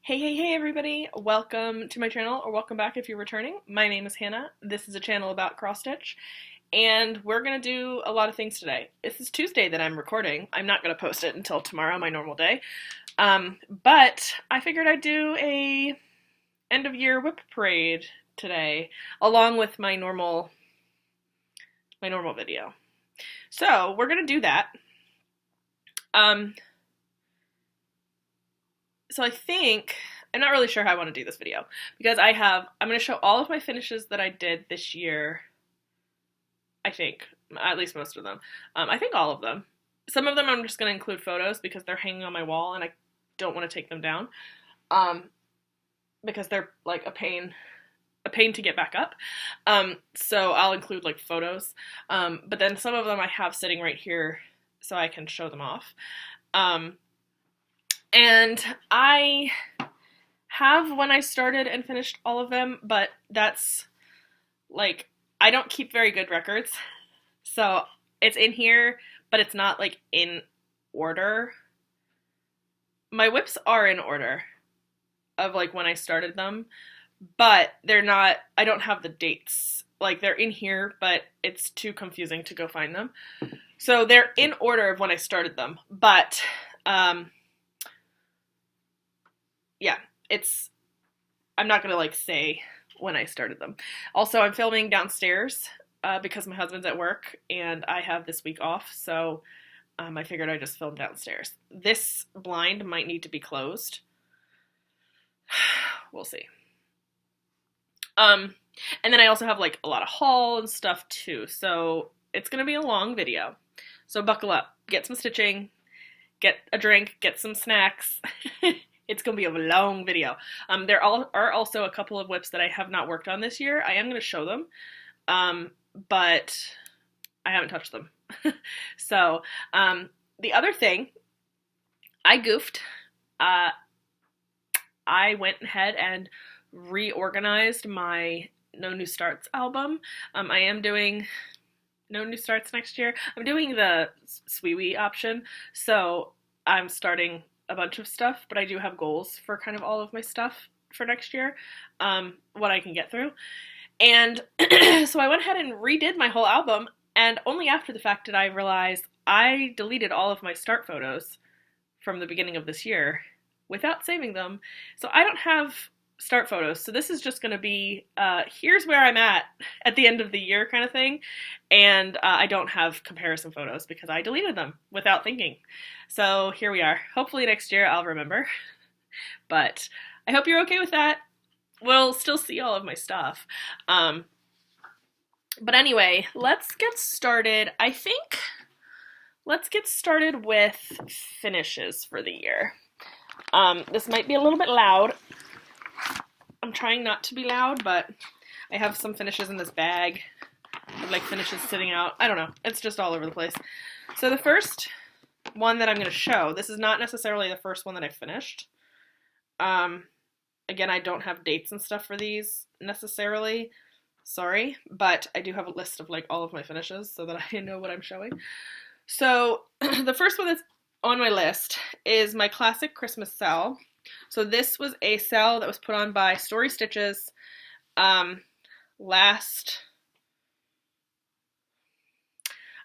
Hey everybody! Welcome to my channel, or welcome back if you're returning. My name is Hannah. This is a channel about cross stitch, and we're gonna do a lot of things today. This is Tuesday that I'm recording. I'm not gonna post it until tomorrow, my normal day. But I figured I'd do a end of year WIP Parade today, along with my normal video. So we're gonna do that. So I think, I'm not really sure how I want to do this video, because I'm going to show all of my finishes that I did this year, I think, at least most of them. I think all of them. Some of them I'm just going to include photos because they're hanging on my wall and I don't want to take them down, because they're like a pain to get back up. So I'll include like photos, but then some of them I have sitting right here so I can show them off. And I have when I started and finished all of them, but that's like, I don't keep very good records. So it's in here, but it's not like in order. My WIPs are in order of like when I started them, but they're not, I don't have the dates. Like they're in here, but it's too confusing to go find them. So they're in order of when I started them, but yeah, I'm not gonna like say when I started them. Also, I'm filming downstairs because my husband's at work and I have this week off, so I figured I'd just film downstairs. This blind might need to be closed. We'll see. And then I also have like a lot of haul and stuff too, so it's gonna be a long video. So buckle up, get some stitching, get a drink, get some snacks. It's going to be a long video. There are also a couple of WIPs that I have not worked on this year. I am going to show them, but I haven't touched them. So the other thing, I goofed. I went ahead and reorganized my No New Starts album. I am doing No New Starts next year. I'm doing the SWIWI option, so I'm starting a bunch of stuff, but I do have goals for kind of all of my stuff for next year, what I can get through. And so I went ahead and redid my whole album, and only after the fact did I realize I deleted all of my start photos from the beginning of this year without saving them. So I don't have start photos. So this is just going to be, here's where I'm at the end of the year kind of thing. And I don't have comparison photos because I deleted them without thinking. So here we are. Hopefully next year I'll remember. But I hope you're okay with that. We'll still see all of my stuff. But anyway, let's get started. I think let's get started with finishes for the year. This might be a little bit loud. I'm trying not to be loud, but I have some finishes in this bag. I have like finishes sitting out. I don't know. It's just all over the place. So the first one that I'm going to show, this is not necessarily the first one that I finished. Again, I don't have dates and stuff for these necessarily. Sorry, but I do have a list of like all of my finishes so that I know what I'm showing. So the first one that's on my list is my classic Christmas cell. So this was a cell that was put on by Story Stitches last,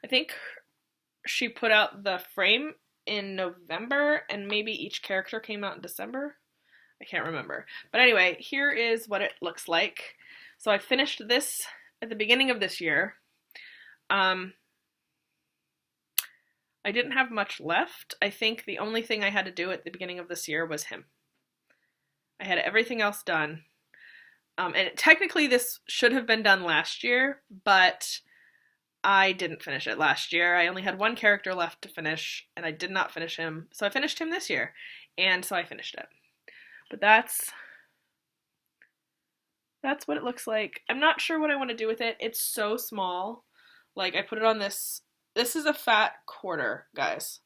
I think she put out the frame in November and maybe each character came out in December. I can't remember. But anyway, here is what it looks like. So I finished this at the beginning of this year. I didn't have much left. I think the only thing I had to do at the beginning of this year was him. I had everything else done. And technically this should have been done last year, but I didn't finish it last year. I only had one character left to finish, and I did not finish him. So I finished him this year, and so I finished it. But that's what it looks like. I'm not sure what I want to do with it. It's so small. Like, I put it on this. This is a fat quarter, guys,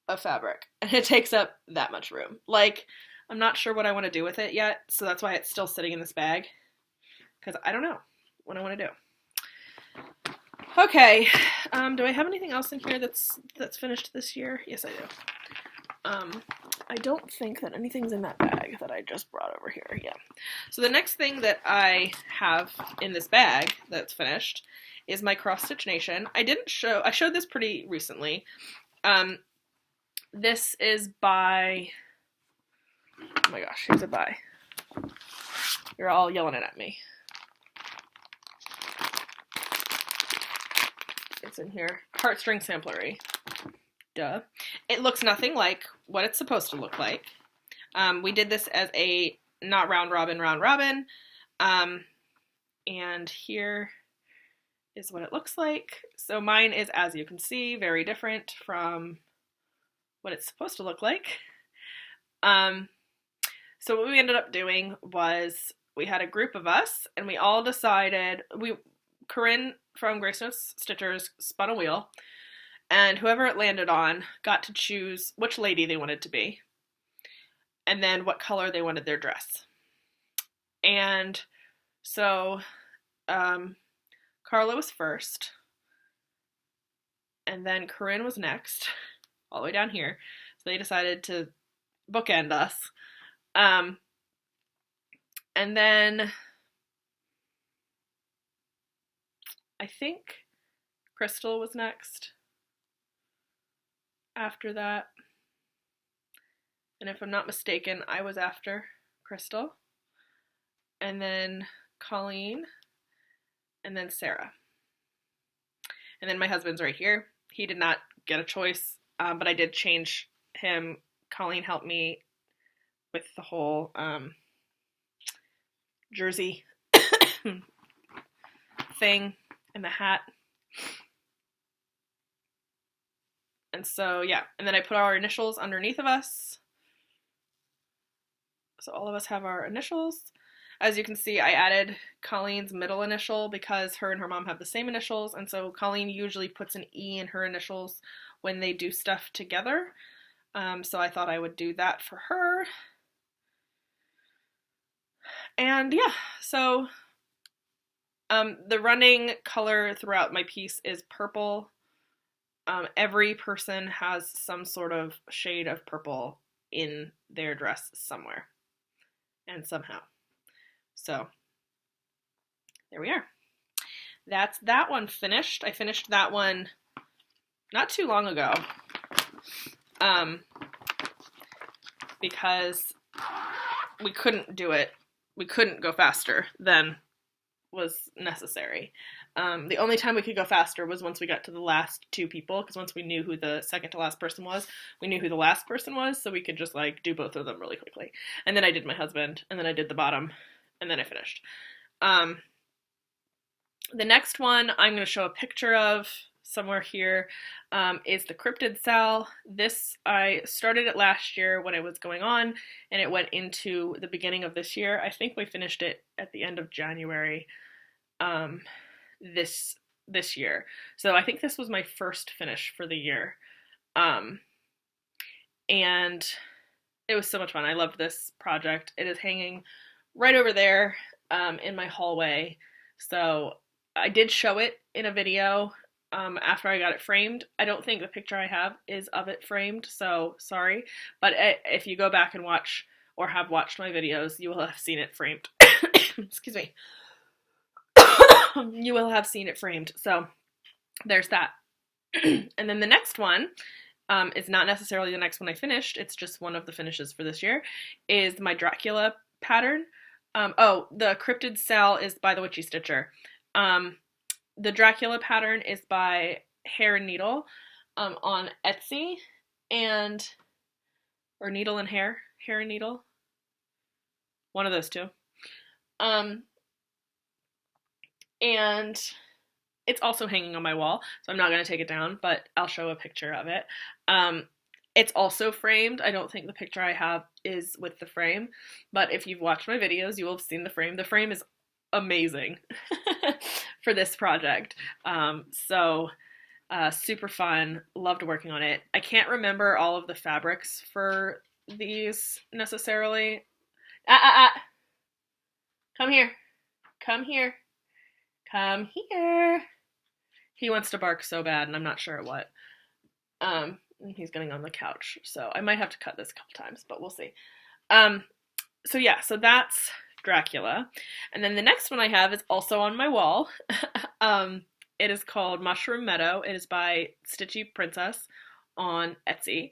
of fabric, and it takes up that much room. Like, I'm not sure what I want to do with it yet, so that's why it's still sitting in this bag, because I don't know what I want to do. Okay, do I have anything else in here that's finished this year? Yes, I do. I don't think that anything's in that bag that I just brought over here. Yeah. So the next thing that I have in this bag that's finished is my cross stitch nation. I showed this pretty recently. This is by, oh my gosh, who's it by? You're all yelling it at me. It's in here. Heartstring Samplery. Duh. It looks nothing like what it's supposed to look like. We did this as a not round robin. And here is what it looks like. So mine is, as you can see, very different from what it's supposed to look like. So what we ended up doing was we had a group of us and we all decided, Corinne from Grace Notes Stitchers spun a wheel, and whoever it landed on got to choose which lady they wanted to be and then what color they wanted their dress. And so Carla was first, and then Corinne was next, all the way down here. So they decided to bookend us. And then I think Crystal was next after that. And if I'm not mistaken, I was after Crystal. And then Colleen. And then Sarah. And then my husband's right here. He did not get a choice, but I did change him. Colleen helped me with the whole jersey thing and the hat. And so, yeah. And then I put our initials underneath of us. So all of us have our initials. As you can see, I added Colleen's middle initial because her and her mom have the same initials, and so Colleen usually puts an E in her initials when they do stuff together. So I thought I would do that for her. And yeah, so the running color throughout my piece is purple. Every person has some sort of shade of purple in their dress somewhere and somehow. So there we are. That's that one finished. I finished that one not too long ago because we couldn't do it. We couldn't go faster than was necessary. The only time we could go faster was once we got to the last two people, because once we knew who the second to last person was, we knew who the last person was, so we could just like do both of them really quickly. And then I did my husband, and then I did the bottom, and then I finished. The next one I'm going to show a picture of somewhere here is the Cryptid Sal. This, I started it last year when it was going on, and it went into the beginning of this year. I think we finished it at the end of January this year. So I think this was my first finish for the year. And it was so much fun. I loved this project. It is hanging right over there in my hallway. So I did show it in a video after I got it framed. I don't think the picture I have is of it framed, so sorry. But if you go back and watch or have watched my videos, you will have seen it framed. Excuse me. You will have seen it framed. So there's that. And then the next one is not necessarily the next one I finished. It's just one of the finishes for this year, is my Dracula pattern. The Cryptid Sal is by the Witchy Stitcher. The Dracula pattern is by Hair and Needle on Etsy, or Needle and Hair, Hair and Needle, one of those two. And it's also hanging on my wall, so I'm not going to take it down, but I'll show a picture of it. It's also framed. I don't think the picture I have is with the frame, but if you've watched my videos, you will have seen the frame. The frame is amazing for this project. Super fun. Loved working on it. I can't remember all of the fabrics for these necessarily. Come here. Come here. Come here. He wants to bark so bad, and I'm not sure at what. he's getting on the couch, so I might have to cut this a couple times, but we'll see. So yeah, so that's Dracula. And then the next one I have is also on my wall. It is called Mushroom Meadow. It is by Stitchy Princess on Etsy.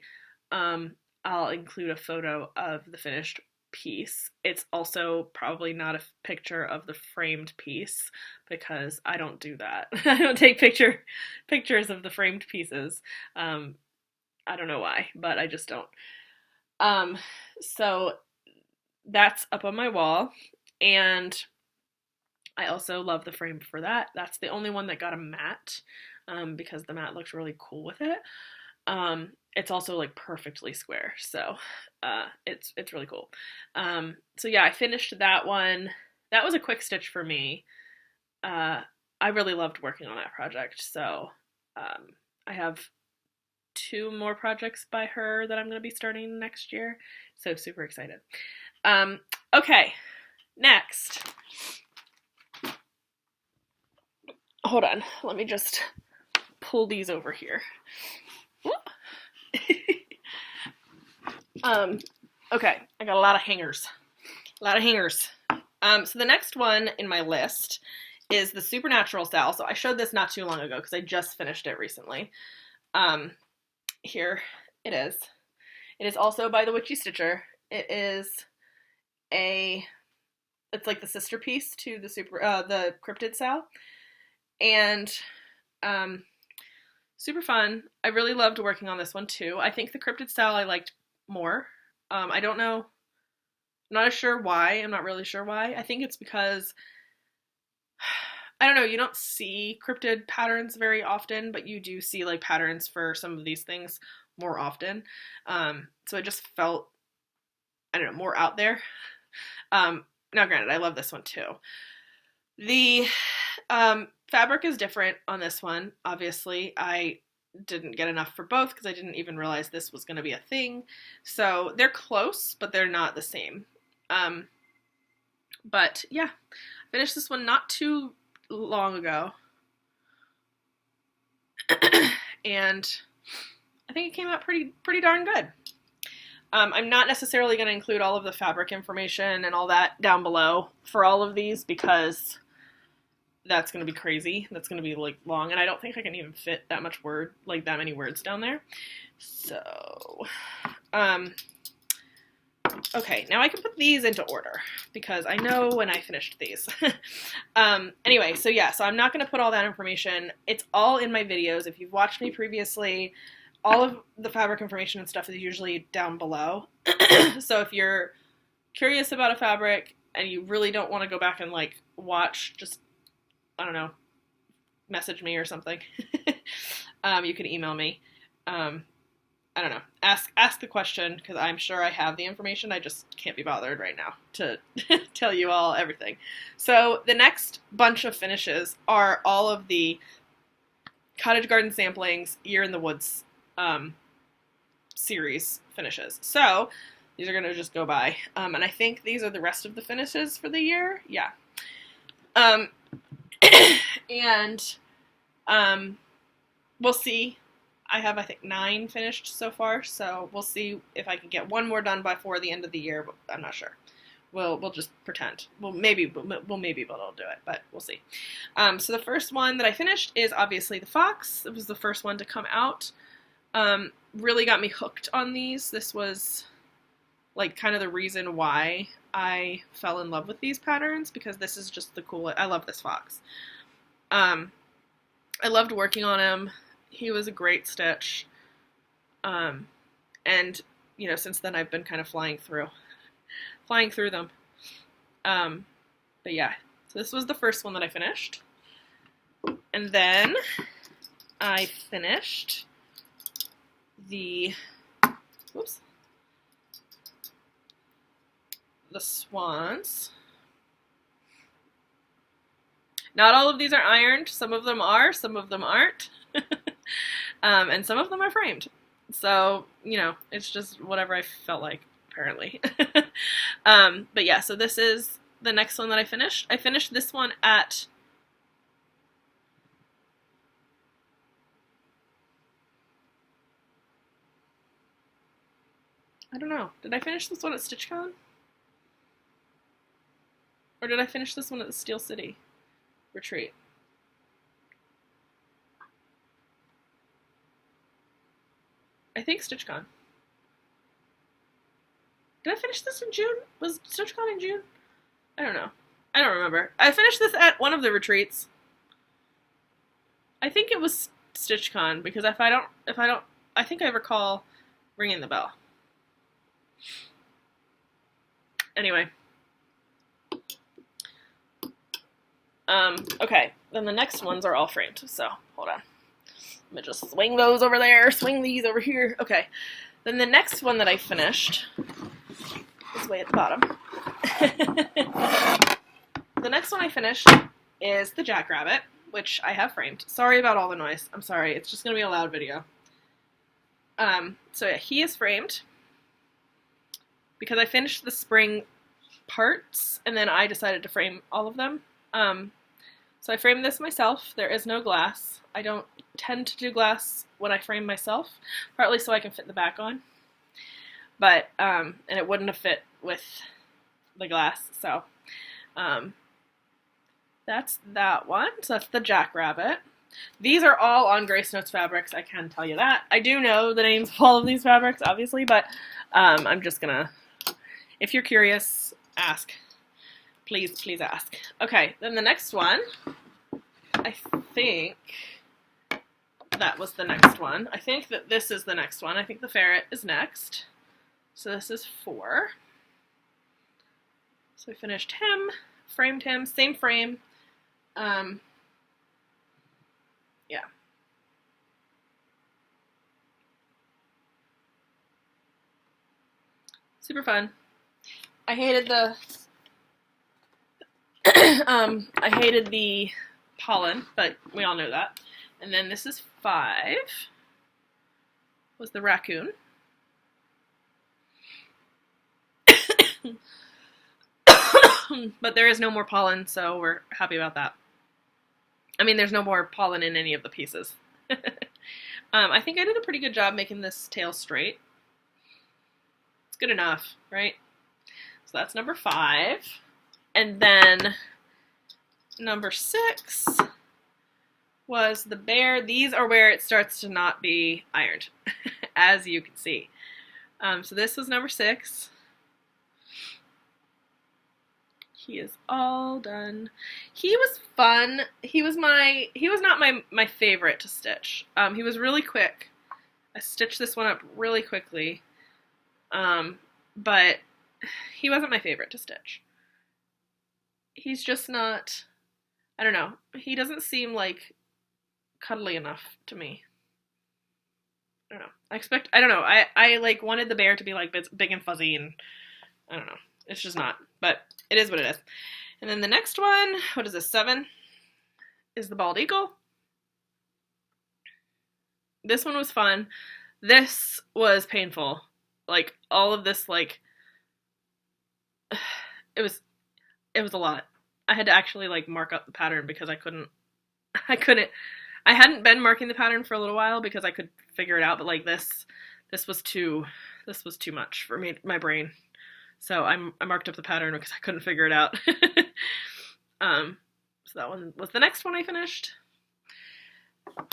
I'll include a photo of the finished piece. It's also probably not a picture of the framed piece because I don't do that. I don't take pictures of the framed pieces. I don't know why, but I just don't. So that's up on my wall, and I also love the frame for that. That's the only one that got a matte, because the matte looks really cool with it. It's also like perfectly square, so it's really cool. So yeah, I finished that one. That was a quick stitch for me. I really loved working on that project, so I have 2 more projects by her that I'm going to be starting next year, so super excited. Okay, next. Hold on, let me just pull these over here. Okay, I got a lot of hangers. So the next one in my list is the Supernatural Sal. So I showed this not too long ago because I just finished it recently. Here it is. It is also by the Witchy Stitcher. It's like the sister piece to the Cryptid Sal, and super fun. I really loved working on this one too. I think the Cryptid Sal I liked more. I don't know. I'm not sure why. I'm not really sure why. I think it's because, I don't know, you don't see cryptid patterns very often, but you do see like patterns for some of these things more often. So it just felt, I don't know, more out there. Now granted, I love this one too. The fabric is different on this one, obviously. I didn't get enough for both because I didn't even realize this was going to be a thing. So they're close, but they're not the same. But yeah, I finished this one not too long ago. And I think it came out pretty darn good. I'm not necessarily going to include all of the fabric information and all that down below for all of these because that's going to be crazy. That's going to be like long, and I don't think I can even fit that many words down there. So, okay, now I can put these into order because I know when I finished these. Anyway, so yeah, so I'm not going to put all that information. It's all in my videos. If you've watched me previously, all of the fabric information and stuff is usually down below. So if you're curious about a fabric and you really don't want to go back and like watch, just, I don't know, message me or something. You can email me. I don't know. Ask the question because I'm sure I have the information. I just can't be bothered right now to tell you all everything. So the next bunch of finishes are all of the Cottage Garden Samplings Year in the Woods series finishes. So these are going to just go by. And I think these are the rest of the finishes for the year. Yeah. And we'll see. I have, I think, 9 finished so far, so we'll see if I can get one more done before the end of the year, but I'm not sure. We'll just pretend. We'll maybe be able to do it, but we'll see. So the first one that I finished is obviously the fox. It was the first one to come out. Really got me hooked on these. This was like kind of the reason why I fell in love with these patterns, because this is just the coolest. I love this fox. I loved working on him. He was a great stitch. And, you know, since then I've been kind of flying through them. But yeah, so this was the first one that I finished. And then I finished the swans. Not all of these are ironed. Some of them are, some of them aren't. And some of them are framed. So, you know, it's just whatever I felt like, apparently. But yeah, so this is the next one that I finished. I finished this one at I don't know. Did I finish this one at StitchCon? Or did I finish this one at the Steel City retreat? I think StitchCon. Did I finish this in June? Was StitchCon in June? I don't know. I don't remember. I finished this at one of the retreats. I think it was StitchCon because I think I recall ringing the bell. Anyway. Okay, then the next ones are all framed, so hold on. Let me just swing those over there, swing these over here. Okay, then the next one that I finished is way at the bottom. The next one I finished is the Jackrabbit, which I have framed. Sorry about all the noise. I'm sorry. It's just going to be a loud video. So yeah, he is framed because I finished the spring parts, and then I decided to frame all of them. So I framed this myself. There is no glass. I don't tend to do glass when I frame myself, partly so I can fit the back on. But, and it wouldn't have fit with the glass, so, that's that one. So that's the Jackrabbit. These are all on Grace Notes fabrics, I can tell you that. I do know the names of all of these fabrics, obviously, but, I'm just gonna, if you're curious, ask. Please, please ask. Okay, then the next one, I think that was the next one. I think that this is the next one. I think the ferret is next. So this is 4. So we finished him, framed him, same frame. Yeah. Super fun. I hated the I hated the pollen, but we all know that. And then this is 5, was the raccoon. But there is no more pollen, so we're happy about that. I mean, there's no more pollen in any of the pieces. I think I did a pretty good job making this tail straight. It's good enough, right? So that's number 5. And then number 6 was the bear. These are where it starts to not be ironed, as you can see. So this was number 6. He is all done. He was fun. He was not my favorite to stitch. He was really quick. I stitched this one up really quickly. But he wasn't my favorite to stitch. He's just not, I don't know. He doesn't seem like cuddly enough to me. I don't know. I don't know. I like wanted the bear to be like big and fuzzy, and I don't know. It's just not, but it is what it is. And then the next one, what is this, 7, is the bald eagle. This one was fun. This was painful. Like, all of this, like, it was a lot. I had to actually, like, mark up the pattern because I hadn't been marking the pattern for a little while because I could figure it out, but, like, this was too much for me, my brain. So I marked up the pattern because I couldn't figure it out. So that one was the next one I finished.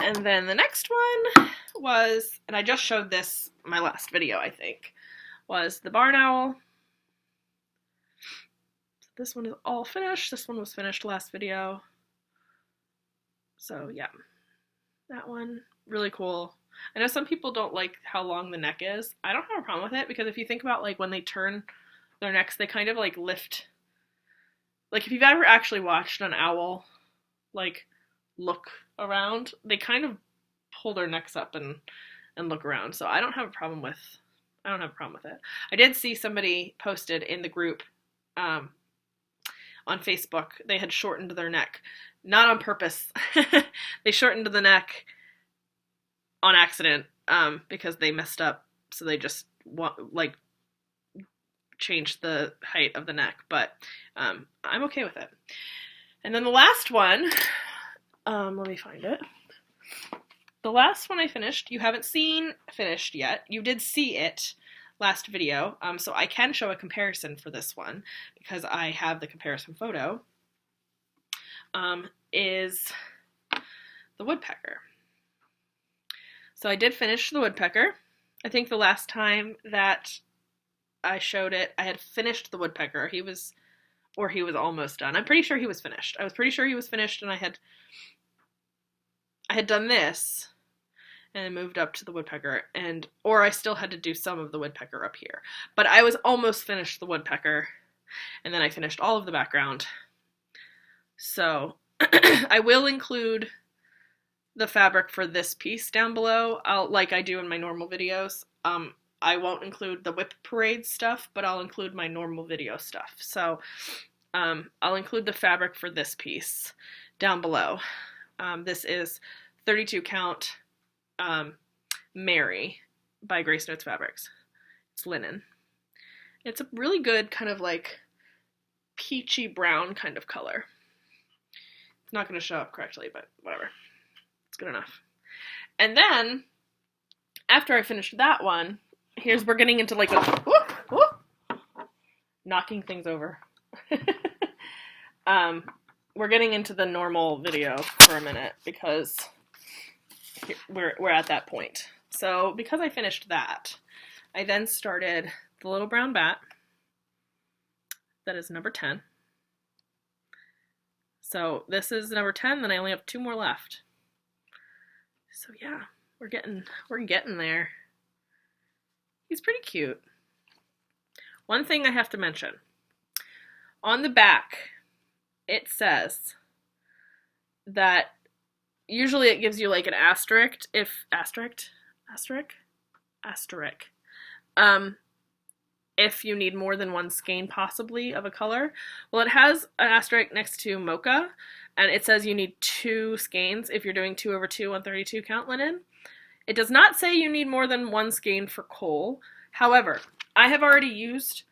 And then the next one was, and I just showed this in my last video, I think, was the barn owl. This one is all finished. This one was finished last video. So yeah, that one, really cool. I know some people don't like how long the neck is. I don't have a problem with it because if you think about like when they turn their necks, they kind of like lift. Like if you've ever actually watched an owl like look around, they kind of pull their necks up and look around. So I don't have a problem with it. I did see somebody posted in the group on Facebook. They had shortened their neck, not on purpose. They shortened the neck on accident because they messed up. So they just changed the height of the neck, but I'm okay with it. And then the last one, let me find it. The last one I finished, you haven't seen finished yet. You did see it last video, so I can show a comparison for this one because I have the comparison photo, is the Woodpecker. So I did finish the Woodpecker. I think the last time that I showed it, I had finished the Woodpecker. He was almost done. I'm pretty sure he was finished. I was pretty sure he was finished, and I had done this and then moved up to the Woodpecker, or I still had to do some of the Woodpecker up here. But I was almost finished the Woodpecker, and then I finished all of the background. So I will include the fabric for this piece down below, like I do in my normal videos. I won't include the WIP Parade stuff, but I'll include my normal video stuff. So I'll include the fabric for this piece down below. This is 32 count Mary by Grace Notes Fabrics. It's linen. It's a really good kind of like peachy brown kind of color. It's not going to show up correctly, but whatever. It's good enough. And then, after I finished that one, we're getting into like knocking things over. We're getting into the normal video for a minute because we're at that point. So because I finished that, I then started the little brown bat. That is number 10. So this is number 10, then I only have 2 more left. So yeah, we're getting there. He's pretty cute. One thing I have to mention. On the back, it says that usually it gives you like an asterisk if you need more than 1 skein possibly of a color. Well, it has an asterisk next to mocha, and it says you need 2 skeins if you're doing 2/2 on 32 count linen. It does not say you need more than 1 skein for coal. However, I have already used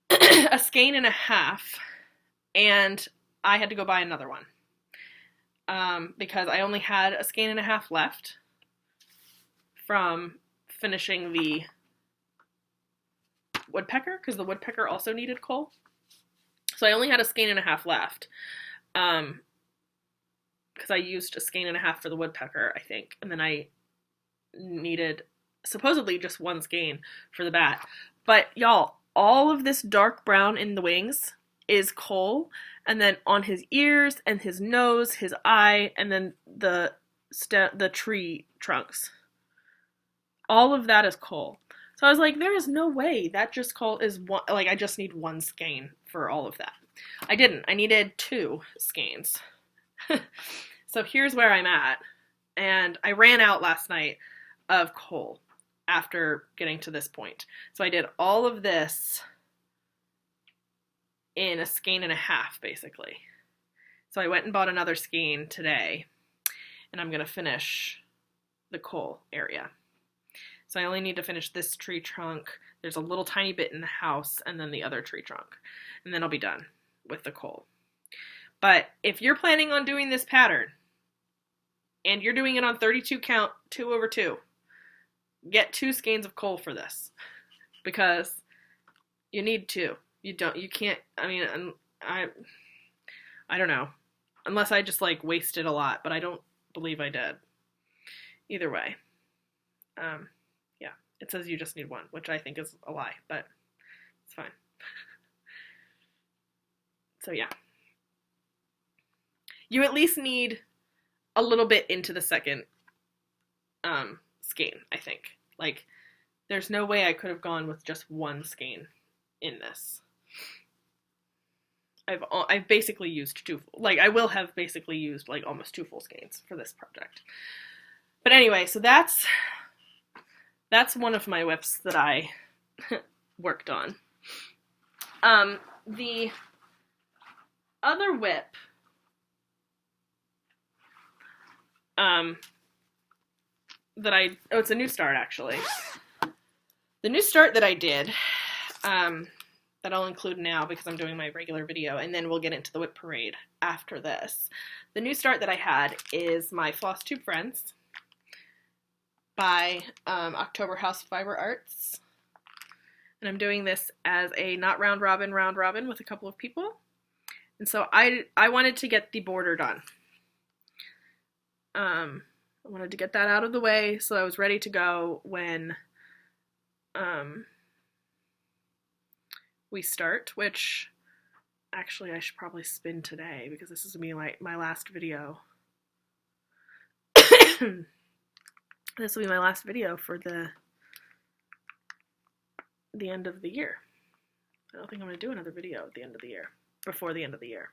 a skein and a half, and I had to go buy another one because I only had a skein and a half left from finishing the Woodpecker, because the Woodpecker also needed coal. So I only had a skein and a half left because I used a skein and a half for the Woodpecker, I think, and then I needed supposedly just 1 skein for the bat. But y'all, all of this dark brown in the wings is coal, and then on his ears and his nose, his eye, and then the tree trunks, all of that is coal. So I was like, there is no way that just coal is one, like I just need 1 skein for all of that. I didn't. I needed 2 skeins. So here's where I'm at. And I ran out last night of coal after getting to this point. So I did all of this in a skein and a half, basically. So I went and bought another skein today, and I'm going to finish the coal area. So I only need to finish this tree trunk. There's a little tiny bit in the house, and then the other tree trunk. And then I'll be done with the coal. But if you're planning on doing this pattern, and you're doing it on 32 count, 2/2, get 2 skeins of coal for this. Because you need 2. You can't, I mean, I don't know. Unless I just like wasted a lot, but I don't believe I did. Either way. Yeah, it says you just need 1, which I think is a lie, but it's fine. So yeah. You at least need a little bit into the second skein, I think. Like, there's no way I could have gone with just 1 skein in this. I've basically used 2, like I will have basically used like almost 2 full skeins for this project. But anyway, so that's one of my WIPs that I worked on. The other WIP it's a new start actually. The new start that I did, that I'll include now because I'm doing my regular video, and then we'll get into the WIP Parade after this. The new start that I had is my Flosstube Friends by October House Fiber Arts. And I'm doing this as a not round robin with a couple of people. And so I wanted to get the border done. I wanted to get that out of the way so I was ready to go when we start, which actually I should probably spin today because this is gonna be my last video. This will be my last video for the end of the year. I don't think I'm going to do another video at the end of the year, before the end of the year.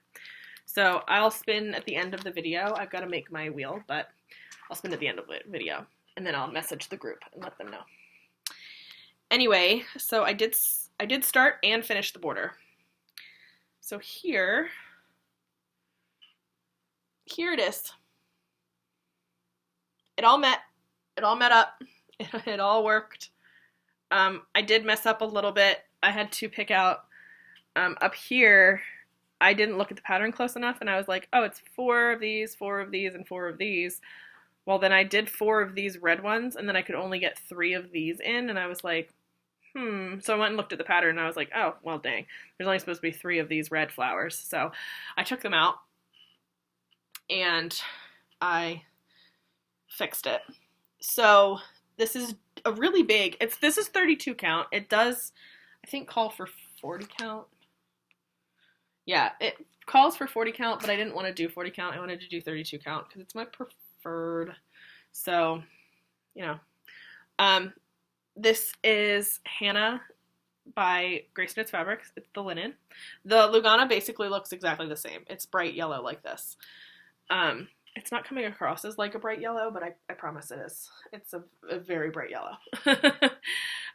So I'll spin at the end of the video. I've got to make my wheel, but I'll spin at the end of the video, and then I'll message the group and let them know. Anyway, so I did start and finish the border. So here it is. It all met up. It all worked. I did mess up a little bit. I had to pick out up here. I didn't look at the pattern close enough, and I was like, oh, it's 4 of these, 4 of these, and 4 of these. Well, then I did 4 of these red ones, and then I could only get 3 of these in, and I was like, So I went and looked at the pattern, and I was like, oh, well, dang. There's only supposed to be 3 of these red flowers. So I took them out, and I fixed it. So this is a really big, this is 32 count. It does, I think, call for 40 count. Yeah, it calls for 40 count, but I didn't want to do 40 count. I wanted to do 32 count because it's my preferred. So, you know. This is Hannah by Grace Knits Fabrics. It's the linen. The Lugana basically looks exactly the same. It's bright yellow like this. It's not coming across as like a bright yellow, but I promise it is. It's a very bright yellow.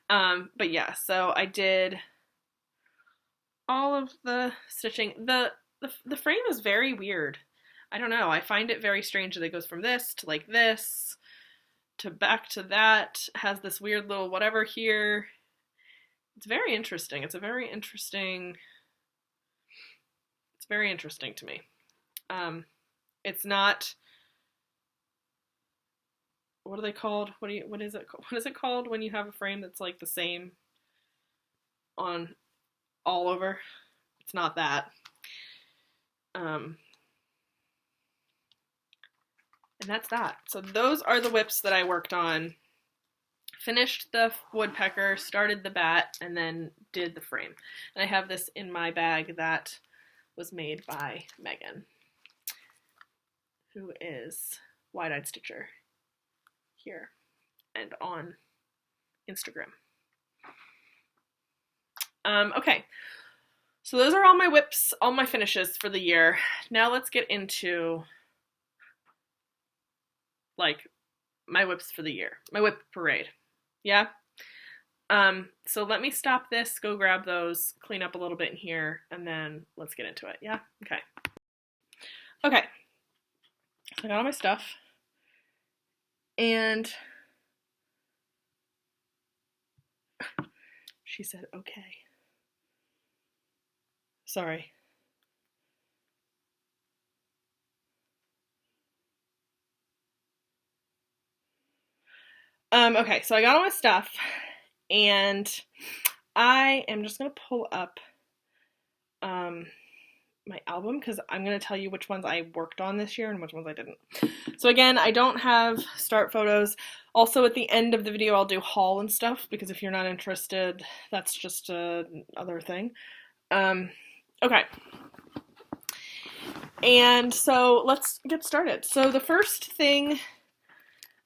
But yeah, so I did all of the stitching. The frame is very weird. I don't know. I find it very strange that it goes from this to like this to back to that. Has this weird little whatever here. It's very interesting. It's very interesting to me. It's not, what are they called? What is it called when you have a frame that's like the same on all over? It's not that. And that's that. So those are the WIPs that I worked on. Finished the woodpecker, started the bat, and then did the frame. And I have this in my bag that was made by Megan, who is Wide-Eyed Stitcher here and on Instagram. Okay, so those are all my WIPs, all my finishes for the year. Now let's get into like my WIPs for the year, my WIP parade. Yeah? So let me stop this, go grab those, clean up a little bit in here, and then let's get into it. Yeah? Okay. Okay. So I got all my stuff, and she said, okay. Sorry. Okay, so I got all my stuff, and I am just going to pull up my album because I'm going to tell you which ones I worked on this year and which ones I didn't. So again, I don't have start photos. Also, at the end of the video, I'll do haul and stuff because if you're not interested, that's just another thing. Okay. And so let's get started. So the first thing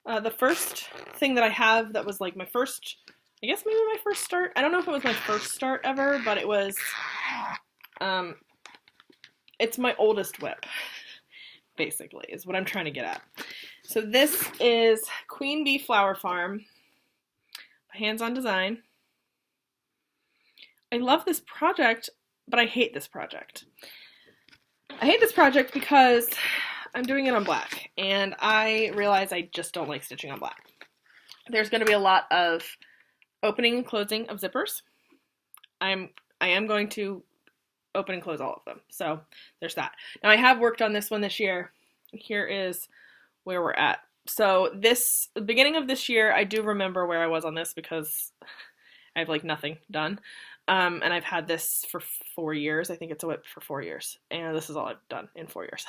that I have that was like my first, I guess maybe my first start. I don't know if it was my first start ever, but it was, it's my oldest WIP, basically, is what I'm trying to get at. So this is Queen Bee Flower Farm by Hands On Design. I love this project, but I hate this project. I hate this project because I'm doing it on black, and I realize I just don't like stitching on black. There's going to be a lot of opening and closing of zippers. I am going to open and close all of them, so there's that. Now I have worked on this one this year. Here is where we're at. So the beginning of this year, I do remember where I was on this because I have like nothing done. And I've had this for 4 years. I think it's a WIP for 4 years. And this is all I've done in 4 years.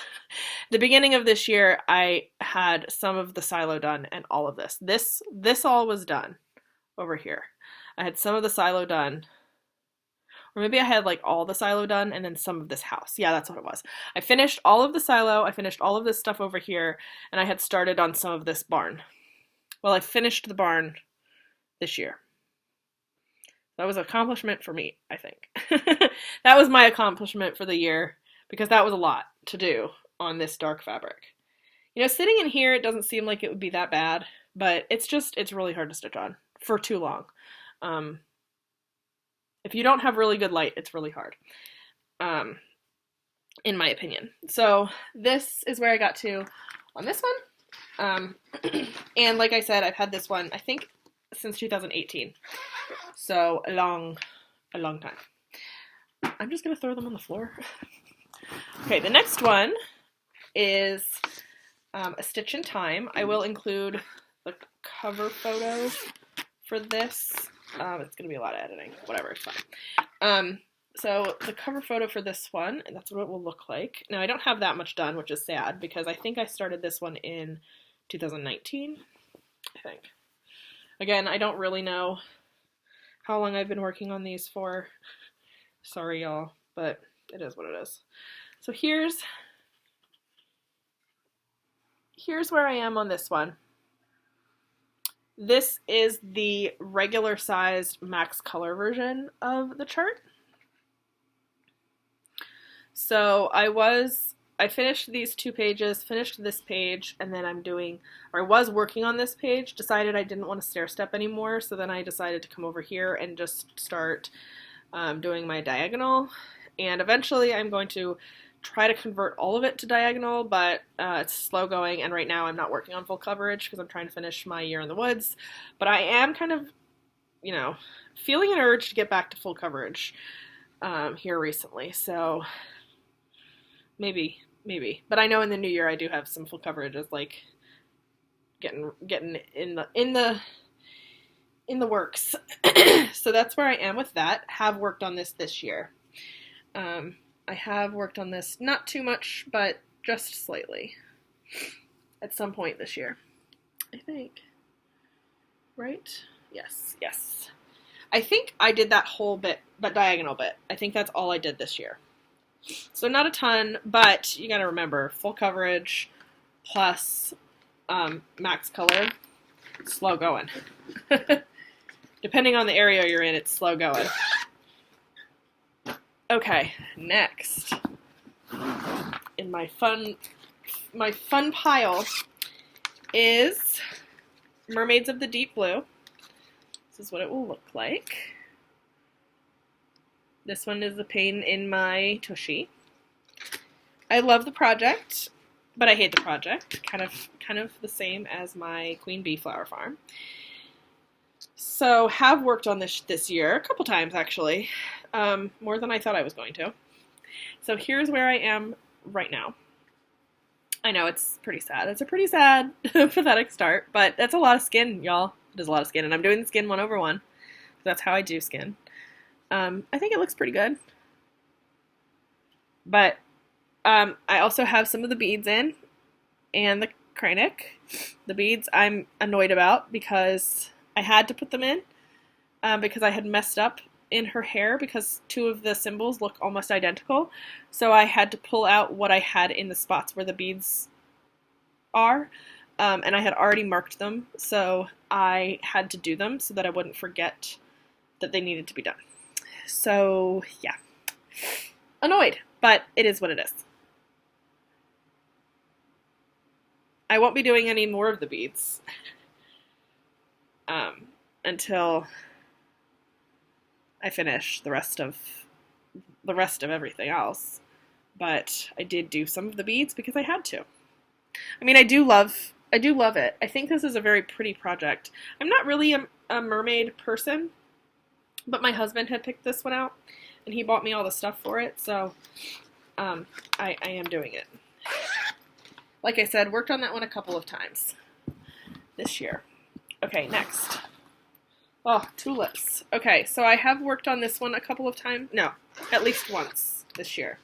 The beginning of this year, I had some of the silo done and all of this. This all was done over here. I had some of the silo done. Or maybe I had like all the silo done and then some of this house. Yeah, that's what it was. I finished all of the silo. I finished all of this stuff over here. And I had started on some of this barn. Well, I finished the barn this year. That was an accomplishment for me, I think. That was my accomplishment for the year because that was a lot to do on this dark fabric. You know, sitting in here, it doesn't seem like it would be that bad, but it's really hard to stitch on for too long. If you don't have really good light, it's really hard, in my opinion. So this is where I got to on this one. And like I said, I've had this one, I think, since 2018. So a long time. I'm just going to throw them on the floor. Okay, the next one is a stitch in time. I will include the cover photo for this. It's going to be a lot of editing. Whatever, it's fine. So the cover photo for this one, and that's what it will look like. Now, I don't have that much done, which is sad, because I think I started this one in 2019, I think. Again, I don't really know how long I've been working on these for. Sorry, y'all, but it is what it is. So here's where I am on this one. This is the regular sized max color version of the chart. So I finished these 2 pages, finished this page, and then I was working on this page, decided I didn't want to stair step anymore, so then I decided to come over here and just start doing my diagonal. And eventually I'm going to try to convert all of it to diagonal, but it's slow going, and right now I'm not working on full coverage because I'm trying to finish my year in the woods. But I am kind of, you know, feeling an urge to get back to full coverage here recently, so maybe. But I know in the new year I do have some full coverages, like getting in the works. So that's where I am with that. Have worked on this year. I have worked on this not too much, but just slightly at some point this year, I think. Right? Yes. I think I did that whole bit, that diagonal bit. I think that's all I did this year. So not a ton, but you gotta remember, full coverage plus max color, slow going. Depending on the area you're in, it's slow going. Okay, next in my fun pile is Mermaids of the Deep Blue. This is what it will look like. This one is a pain in my tushy. I love the project, but I hate the project. Kind of the same as my Queen Bee Flower Farm. So have worked on this year a couple times actually, more than I thought I was going to. So here's where I am right now. I know it's pretty sad. It's a pretty sad, pathetic start, but that's a lot of skin, y'all. It is a lot of skin, and I'm doing the skin 1/1. That's how I do skin. I think it looks pretty good. But I also have some of the beads in and the Kreinik. The beads I'm annoyed about because I had to put them in because I had messed up in her hair because 2 of the symbols look almost identical. So I had to pull out what I had in the spots where the beads are. And I had already marked them, so I had to do them so that I wouldn't forget that they needed to be done. So, yeah. Annoyed, but it is what it is. I won't be doing any more of the beads until I finish the rest of everything else. But I did do some of the beads because I had to. I mean, I do love it. I think this is a very pretty project. I'm not really a mermaid person, but my husband had picked this one out, and he bought me all the stuff for it, so I am doing it. Like I said, worked on that one a couple of times this year. Okay, next. Oh, tulips. Okay, so I have worked on this one a couple of times. No, at least once this year.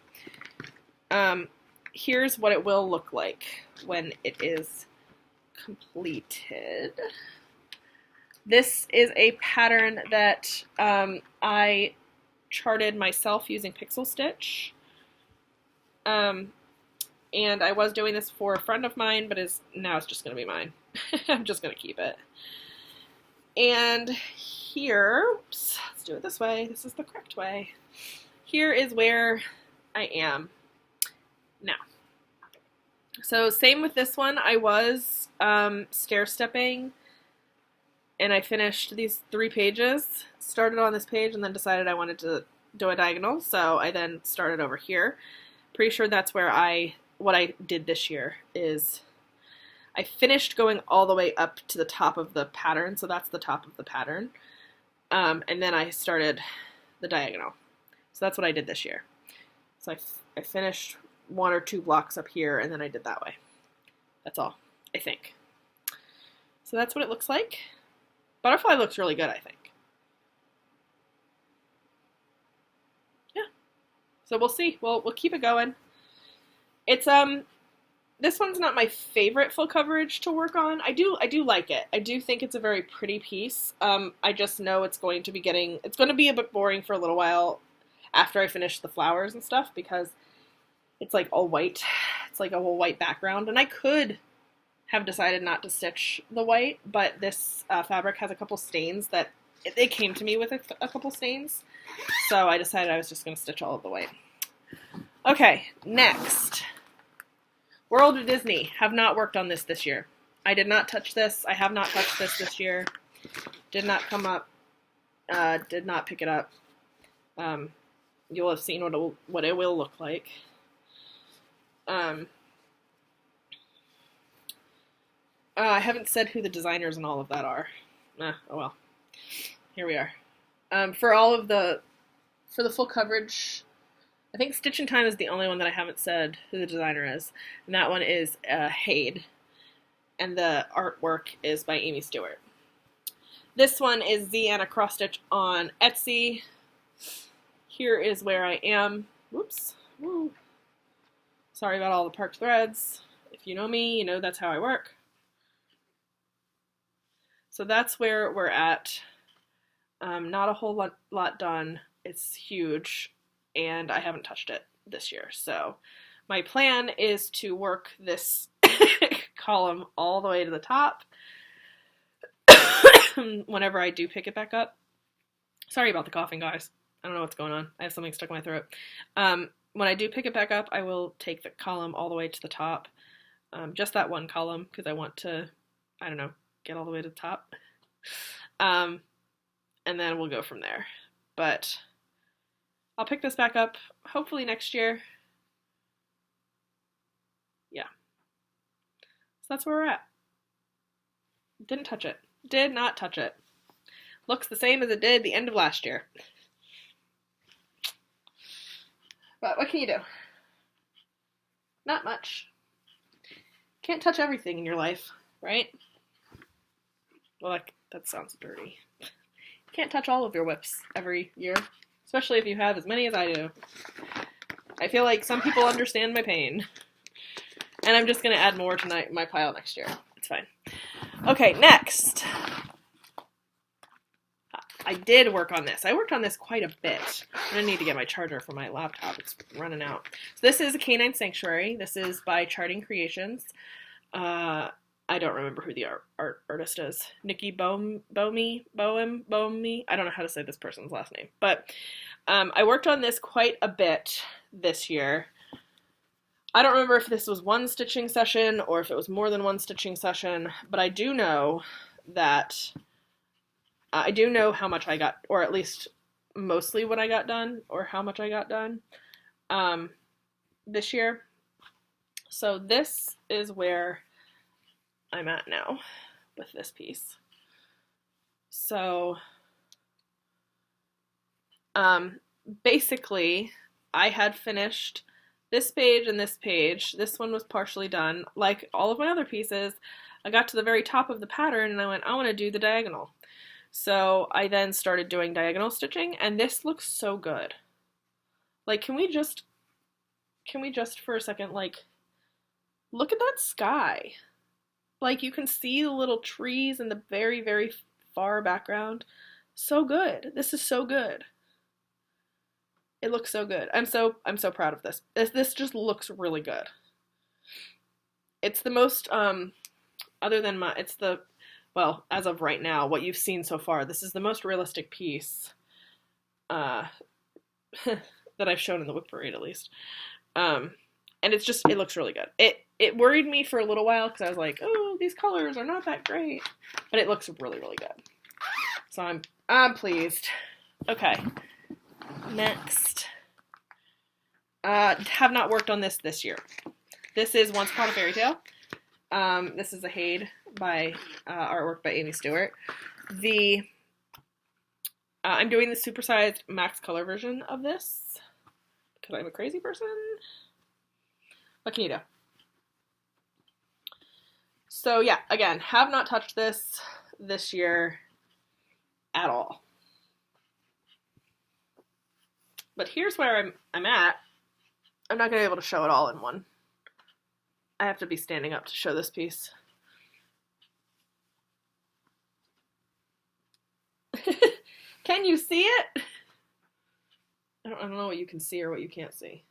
Here's what it will look like when it is completed. This is a pattern that I charted myself using Pixel Stitch. And I was doing this for a friend of mine, but now it's just going to be mine. I'm just going to keep it. And here, oops, let's do it this way. This is the correct way. Here is where I am now. So same with this one. I was stair-stepping, and I finished these 3 pages, started on this page, and then decided I wanted to do a diagonal, so I then started over here. Pretty sure that's where what I did this year is I finished going all the way up to the top of the pattern, so that's the top of the pattern, and then I started the diagonal. So that's what I did this year. So I finished 1 or 2 blocks up here, and then I did that way. That's all, I think. So that's what it looks like. Butterfly looks really good, I think. Yeah. So we'll see. We'll keep it going. It's this one's not my favorite full coverage to work on. I do like it. I do think it's a very pretty piece. I just know it's going to be a bit boring for a little while after I finish the flowers and stuff, because it's like all white. It's like a whole white background, and I could have decided not to stitch the white, but this fabric has a couple stains that it came to me with a couple stains, so I decided I was just going to stitch all of the white. Okay, next. World of Disney. Have not worked on this year. I did not touch this. I have not touched this year. Did not come up. Did not pick it up. You'll have seen what it will look like. I haven't said who the designers and all of that are. Oh well. Here we are. For the full coverage, I think Stitch in Time is the only one that I haven't said who the designer is. And that one is Hade. And the artwork is by Amy Stewart. This one is Z Anna Cross Stitch on Etsy. Here is where I am. Whoops. Woo. Sorry about all the parked threads. If you know me, you know that's how I work. So that's where we're at. Not a whole lot done. It's huge, and I haven't touched it this year. So my plan is to work this column all the way to the top whenever I do pick it back up. Sorry about the coughing, guys. I don't know what's going on. I have something stuck in my throat. When I do pick it back up, I will take the column all the way to the top. Just that one column, because I want to, I don't know, get all the way to the top. And then we'll go from there. But I'll pick this back up hopefully next year. Yeah. So that's where we're at. Didn't touch it. Did not touch it. Looks the same as it did the end of last year. But what can you do? Not much. Can't touch everything in your life, right? Well, that sounds dirty. Can't touch all of your WIPs every year, especially if you have as many as I do. I feel like some people understand my pain. And I'm just going to add more to my pile next year. It's fine. Okay, next. I did work on this. I worked on this quite a bit. I'm going to need to get my charger for my laptop. It's running out. So this is a Canine Sanctuary. This is by Charting Creations. I don't remember who the artist is. Nikki Boehme. I don't know how to say this person's last name. But I worked on this quite a bit this year. I don't remember if this was one stitching session or if it was more than one stitching session, but I do know that I do know how much I got, or at least mostly what I got done, or how much I got done this year. So this is where I'm at now with this piece. So basically I had finished this page and this page. This one was partially done. Like all of my other pieces, I got to the very top of the pattern and I went, I want to do the diagonal. So I then started doing diagonal stitching, and this looks so good. Like, can we just for a second, like, look at that sky. Like, you can see the little trees in the very, very far background. So good. This is so good. It looks so good. I'm so proud of this. This just looks really good. It's the most other than it's the, well, as of right now, what you've seen so far, this is the most realistic piece that I've shown in the WIP Parade, at least. And it looks really good. It worried me for a little while because I was like, oh, these colors are not that great, but it looks really, really good. So I'm pleased. Okay, next. Have not worked on this year. This is Once Upon a Fairy Tale. This is a Hade by artwork by Amy Stewart. I'm doing the supersized max color version of this because I'm a crazy person. What can you do? So yeah, again, have not touched this year at all. But here's where I'm at. I'm not going to be able to show it all in one. I have to be standing up to show this piece. Can you see it? I don't know what you can see or what you can't see.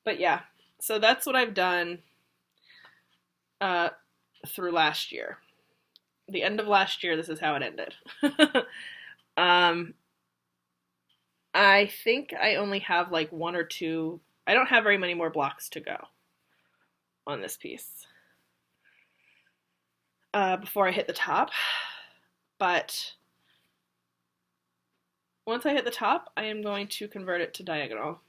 But yeah, so that's what I've done through last year. The end of last year, this is how it ended. I think I only have like one or two. I don't have very many more blocks to go on this piece before I hit the top. But once I hit the top, I am going to convert it to diagonal.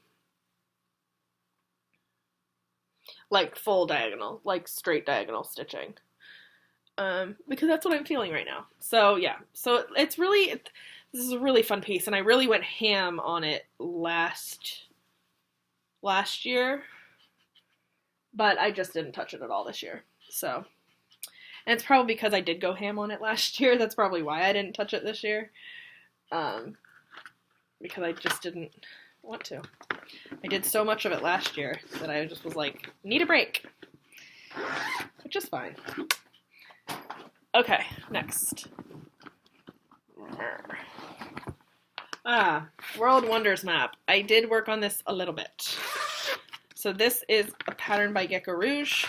Like full diagonal, like straight diagonal stitching. Because that's what I'm feeling right now. So yeah, so this is a really fun piece, and I really went ham on it last year, but I just didn't touch it at all this year. So, and it's probably because I did go ham on it last year. That's probably why I didn't touch it this year, because I just didn't want to. I did so much of it last year that I just was like, need a break, which is fine. Okay, next. World Wonders map. I did work on this a little bit. So this is a pattern by Gecko Rouge.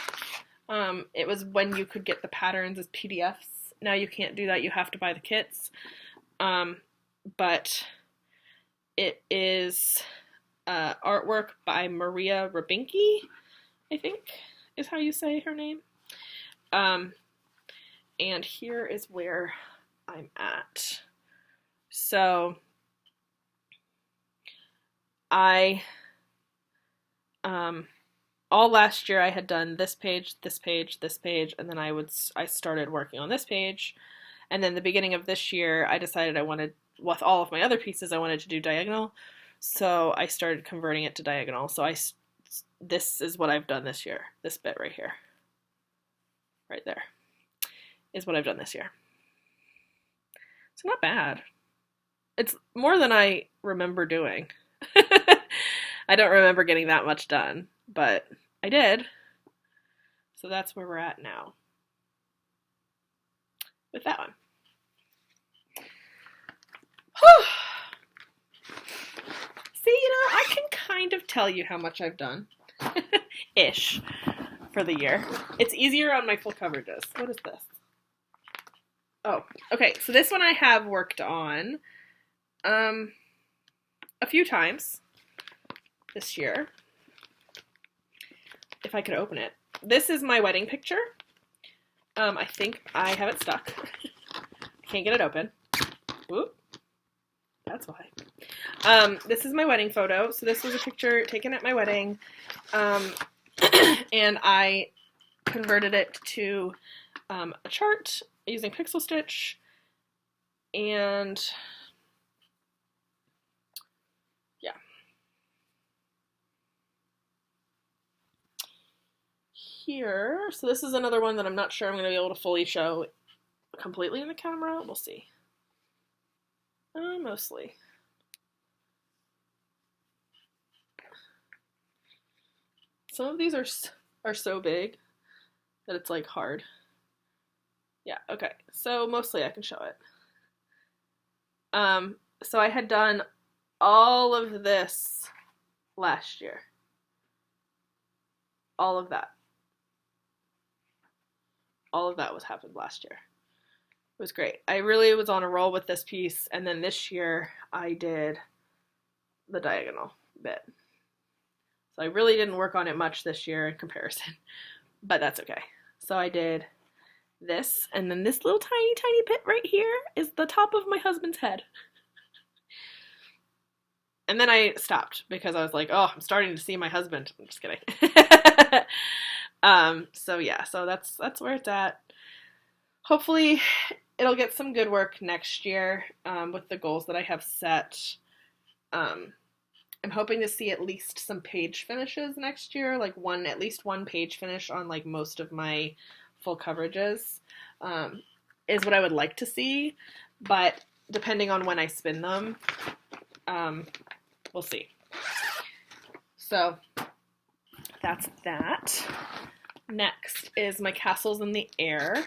It was when you could get the patterns as PDFs. Now you can't do that. You have to buy the kits. But it is artwork by Maria Rabinki, I think is how you say her name. And here is where I'm at. So I all last year I had done this page, this page, this page, and then I started working on this page. And then the beginning of this year I decided I wanted, with all of my other pieces, I wanted to do diagonal. So I started converting it to diagonal. So this is what I've done this year. This bit right here. Right there is what I've done this year. It's not bad. It's more than I remember doing. I don't remember getting that much done, but I did. So that's where we're at now with that one. See, I can kind of tell you how much I've done. Ish. For the year. It's easier on my full coverages. What is this? Oh, okay. So this one I have worked on a few times this year. If I could open it. This is my wedding picture. I think I have it stuck. I can't get it open. Whoop. That's why. This is my wedding photo. So this was a picture taken at my wedding. And I converted it to a chart using pixel stitch, and yeah. here, so this is another one that I'm not sure I'm going to be able to fully show completely in the camera. We'll see. Mostly. Some of these are so big that it's like hard. Yeah, okay. So mostly I can show it. So I had done all of this last year. All of that. All of that happened last year. It was great. I really was on a roll with this piece, and then this year I did the diagonal bit. So I really didn't work on it much this year in comparison, but that's okay. So I did this, and then this little tiny, tiny bit right here is the top of my husband's head. And then I stopped because I was like, oh, I'm starting to see my husband. I'm just kidding. So yeah, so that's where it's at. Hopefully it'll get some good work next year with the goals that I have set. I'm hoping to see at least some page finishes next year, like at least one page finish on like most of my full coverages is what I would like to see, but depending on when I spin them, we'll see. So that's that. Next is my Castles in the Air.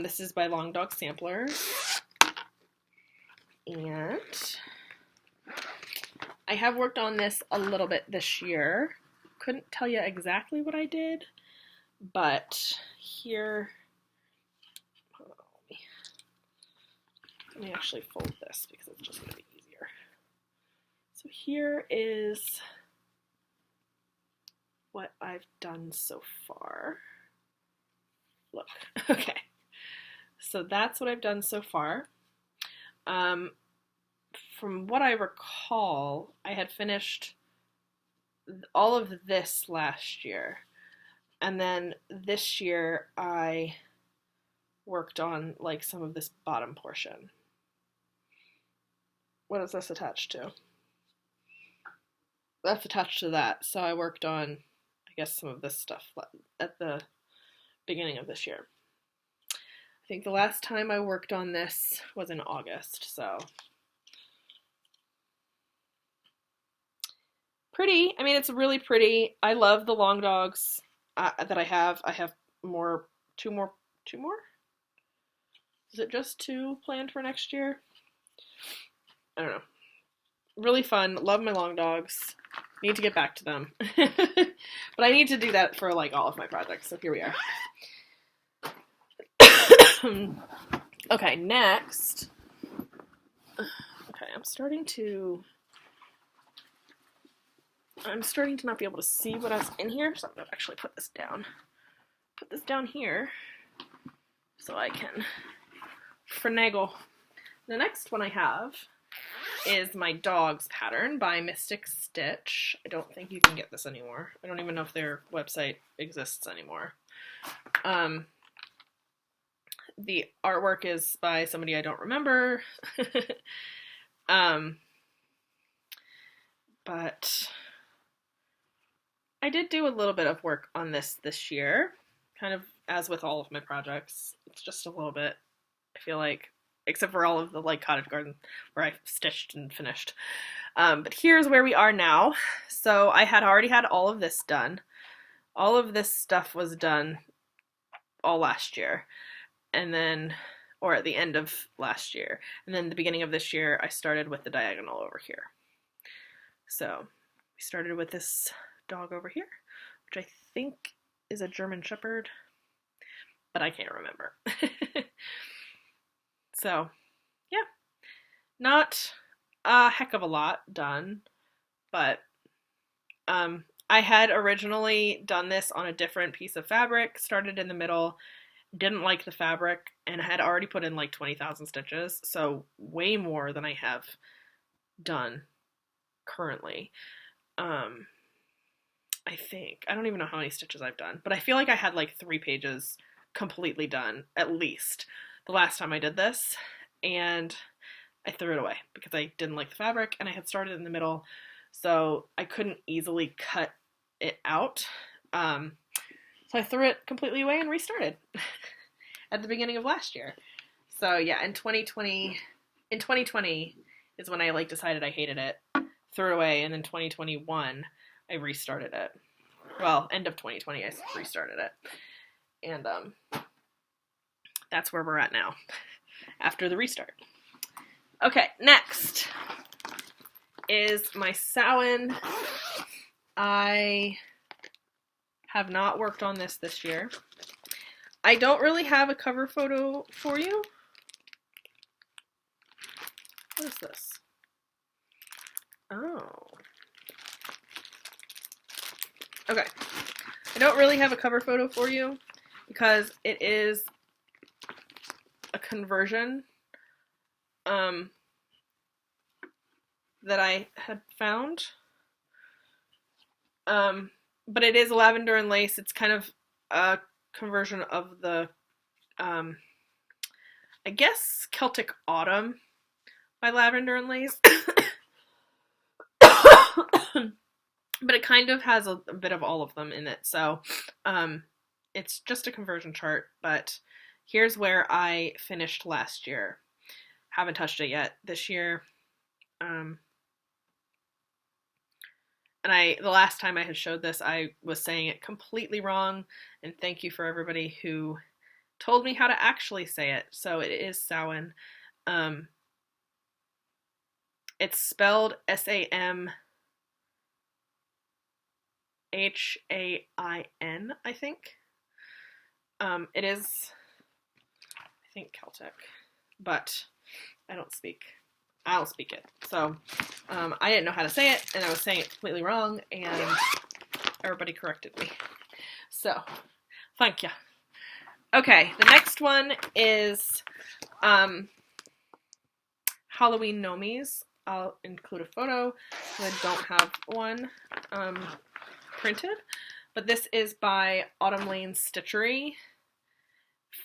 This is by Long Dog Samplers. And I have worked on this a little bit this year. Couldn't tell you exactly what I did, but here, let me actually fold this because it's just going to be easier. So here is what I've done so far. Look, okay. So that's what I've done so far. From what I recall, I had finished all of this last year. And then this year I worked on like some of this bottom portion. What is this attached to? That's attached to that. So I worked on, I guess, some of this stuff at the beginning of this year. I think the last time I worked on this was in August, so. Pretty. I mean, it's really pretty. I love the long dogs that I have. I have two more? Is it just 2 planned for next year? I don't know. Really fun. Love my long dogs. Need to get back to them. But I need to do that for like all of my projects, so here we are. Okay, next. Okay, I'm starting to not be able to see what else in here, so I'm going to actually put this down. Put this down here so I can finagle. The next one I have is my Dogs pattern by Mystic Stitch. I don't think you can get this anymore. I don't even know if their website exists anymore. The artwork is by somebody I don't remember. But I did do a little bit of work on this year, kind of as with all of my projects. It's just a little bit, I feel like, except for all of the like Cottage Garden where I stitched and finished. But here's where we are now. So I had already had all of this done. All of this stuff was done all last year. And then, or at the end of last year. And then the beginning of this year, I started with the diagonal over here. So we started with this dog over here, which I think is a German Shepherd, but I can't remember. So, yeah, not a heck of a lot done, but I had originally done this on a different piece of fabric, started in the middle, didn't like the fabric, and had already put in like 20,000 stitches, so way more than I have done currently. I think. I don't even know how many stitches I've done, but I feel like I had like 3 pages completely done, at least, the last time I did this, and I threw it away because I didn't like the fabric, and I had started in the middle, so I couldn't easily cut it out. So I threw it completely away and restarted at the beginning of last year. So yeah, in 2020 is when I like decided I hated it, threw it away, and then 2021 I restarted it. Well, end of 2020 I restarted it. And that's where we're at now after the restart. Okay, next is my Samhain. I have not worked on this year. I don't really have a cover photo for you. What is this? Oh. Okay. I don't really have a cover photo for you because it is a conversion that I had found. But it is lavender and lace. It's kind of a conversion of the, I guess, Celtic Autumn by Lavender and Lace. But it kind of has a bit of all of them in it. So it's just a conversion chart. But here's where I finished last year. Haven't touched it yet this year. And the last time I had showed this, I was saying it completely wrong, and thank you for everybody who told me how to actually say it. So it is Samhain. It's spelled S-A-M-H-A-I-N, I think. It is, I think, Celtic, but I don't speak it. So I didn't know how to say it, and I was saying it completely wrong, and everybody corrected me. So, thank you. Okay, the next one is Halloween Nomies. I'll include a photo, because I don't have one printed, but this is by Autumn Lane Stitchery.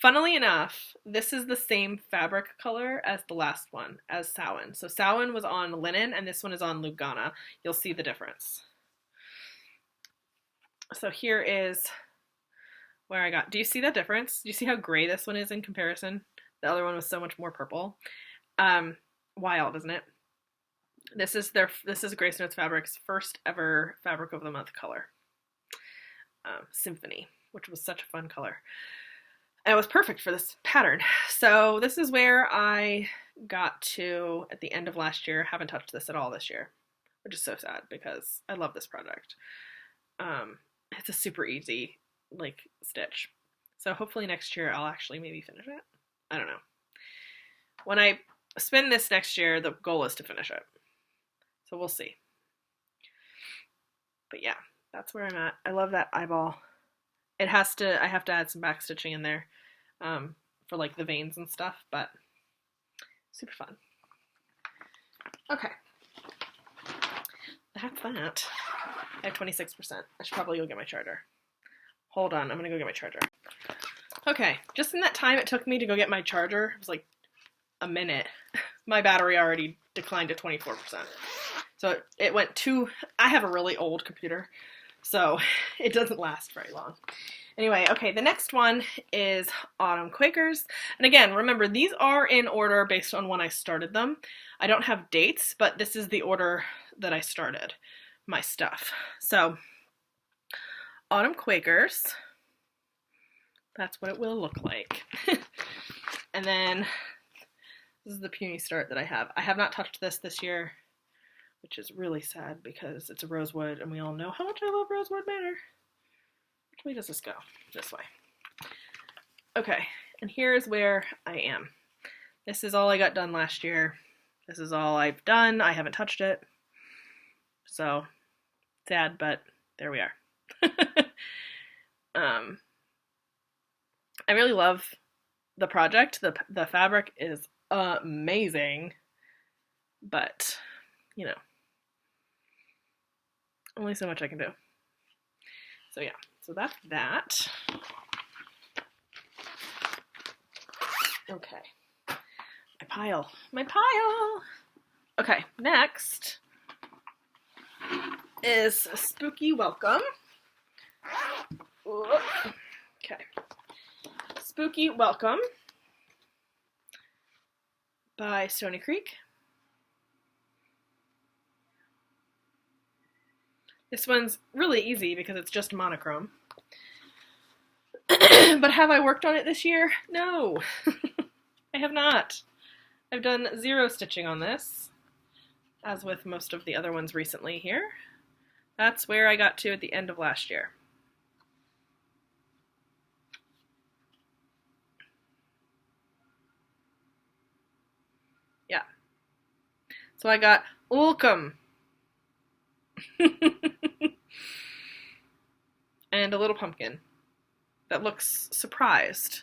Funnily enough, this is the same fabric color as the last one, as Samhain. So Samhain was on linen, and this one is on Lugana. You'll see the difference. So here is where I got. Do you see that difference? Do you see how gray this one is in comparison? The other one was so much more purple. Wild, isn't it? This is Grace Notes Fabric's first ever Fabric of the Month color. Symphony, which was such a fun color. And it was perfect for this pattern. So this is where I got to at the end of last year. Haven't touched this at all this year, which is so sad because I love this project. It's a super easy stitch. So hopefully next year I'll actually maybe finish it. I don't know. When I spin this next year, the goal is to finish it. So we'll see. But yeah, that's where I'm at. I love that eyeball. I have to add some back stitching in there for the veins and stuff, but super fun. Okay. That's that. I have 26%. I should probably go get my charger. Hold on, I'm gonna go get my charger. Okay, just in that time it took me to go get my charger, it was like a minute, my battery already declined to 24%. So it went to, I have a really old computer, so it doesn't last very long. Anyway, okay, the next one is Autumn Quakers. And again, remember, these are in order based on when I started them. I don't have dates, but this is the order that I started my stuff. So, Autumn Quakers, that's what it will look like. And then, this is the puny start that I have. I have not touched this year, which is really sad because it's a rosewood, and we all know how much I love Rosewood Manor. Which way does this go? This way. Okay, and here's where I am. This is all I got done last year. This is all I've done. I haven't touched it. So, sad, but there we are. I really love the project. The fabric is amazing, but, you know, only so much I can do. So yeah, so that's that. Okay, my pile. Okay, next is Spooky Welcome. Spooky Welcome by Stony Creek. This one's really easy because it's just monochrome. But have I worked on it this year? No, I have not. I've done 0 stitching on this, as with most of the other ones recently here. That's where I got to at the end of last year. Yeah. So I got welcome. And a little pumpkin that looks surprised.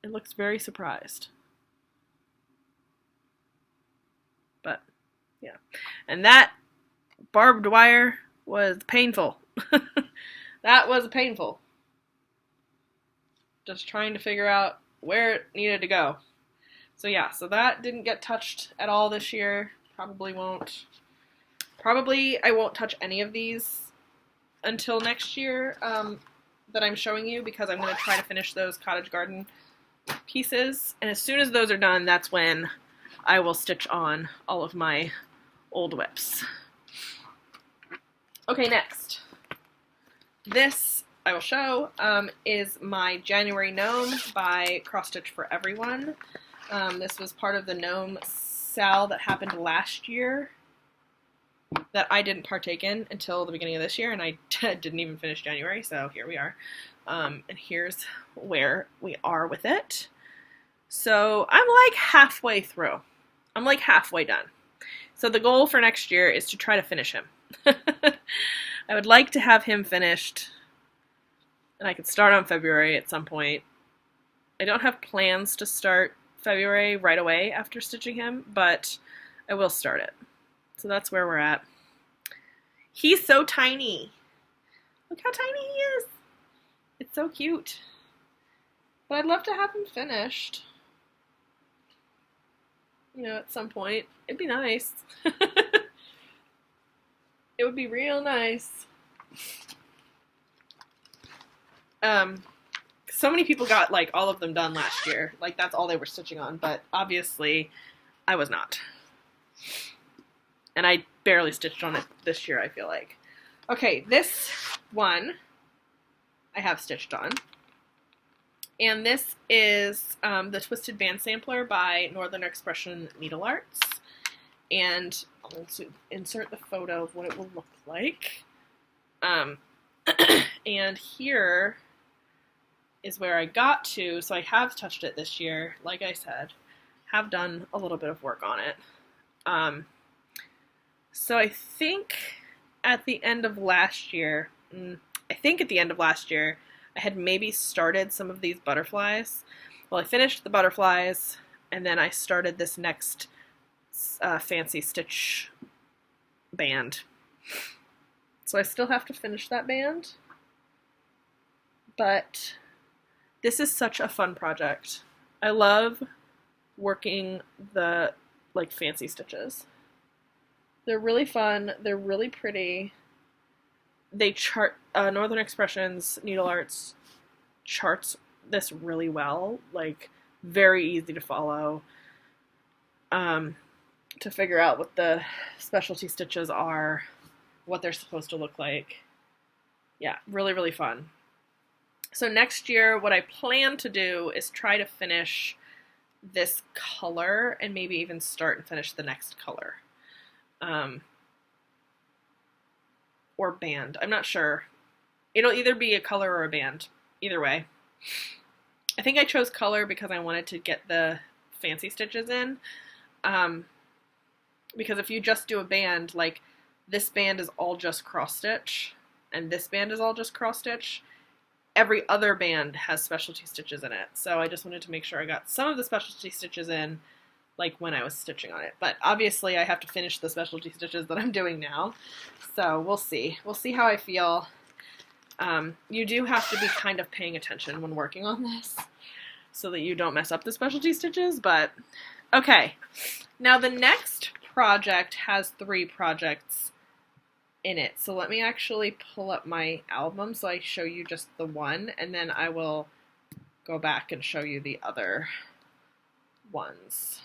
It looks very surprised. But, yeah. And that barbed wire was painful. That was painful. Just trying to figure out where it needed to go. So yeah, so that didn't get touched at all this year. Probably won't. Probably I won't touch any of these until next year that I'm showing you, because I'm going to try to finish those Cottage Garden pieces. And as soon as those are done, that's when I will stitch on all of my old WIPs. Okay, next. This I will show is my January Gnome by Cross Stitch for Everyone. This was part of the Gnome Sale that happened last year that I didn't partake in until the beginning of this year, and I didn't even finish January, so here we are. And here's where we are with it. So I'm like halfway through. I'm like halfway done. So the goal for next year is to try to finish him. I would like to have him finished, and I could start on February at some point. I don't have plans to start February right away after stitching him, but I will start it. So that's where we're at. He's so tiny. Look how tiny he is. It's so cute. But I'd love to have him finished. You know, at some point. It'd be nice. It would be real nice. So many people got like all of them done last year. Like that's all they were stitching on, but obviously I was not. And I barely stitched on it this year, I feel like. Okay, this one I have stitched on. And this is the Twisted Band Sampler by Northern Expression Needle Arts. And I'll insert the photo of what it will look like. And here is where I got to. So I have touched it this year, like I said. Have done a little bit of work on it. So I think at the end of last year, I had maybe started some of these butterflies. Well, I finished the butterflies, and then I started this next fancy stitch band. So I still have to finish that band, but this is such a fun project. I love working the like fancy stitches. They're really fun. They're really pretty. They chart, Northern Expressions Needle Arts charts this really well. Like, very easy to follow. To figure out what the specialty stitches are, what they're supposed to look like. Yeah, really, really fun. So next year, what I plan to do is try to finish this color and maybe even start and finish the next color. Or band. I'm not sure. It'll either be a color or a band. Either way. I think I chose color because I wanted to get the fancy stitches in. Because if you just do a band, like this band is all just cross stitch, and this band is all just cross stitch, every other band has specialty stitches in it. So I just wanted to make sure I got some of the specialty stitches in, like when I was stitching on it. But obviously I have to finish the specialty stitches that I'm doing now. So we'll see. We'll see how I feel. You do have to be kind of paying attention when working on this so that you don't mess up the specialty stitches, but okay. Now the next project has 3 projects in it. So let me actually pull up my album so I show you just the one, and then I will go back and show you the other ones.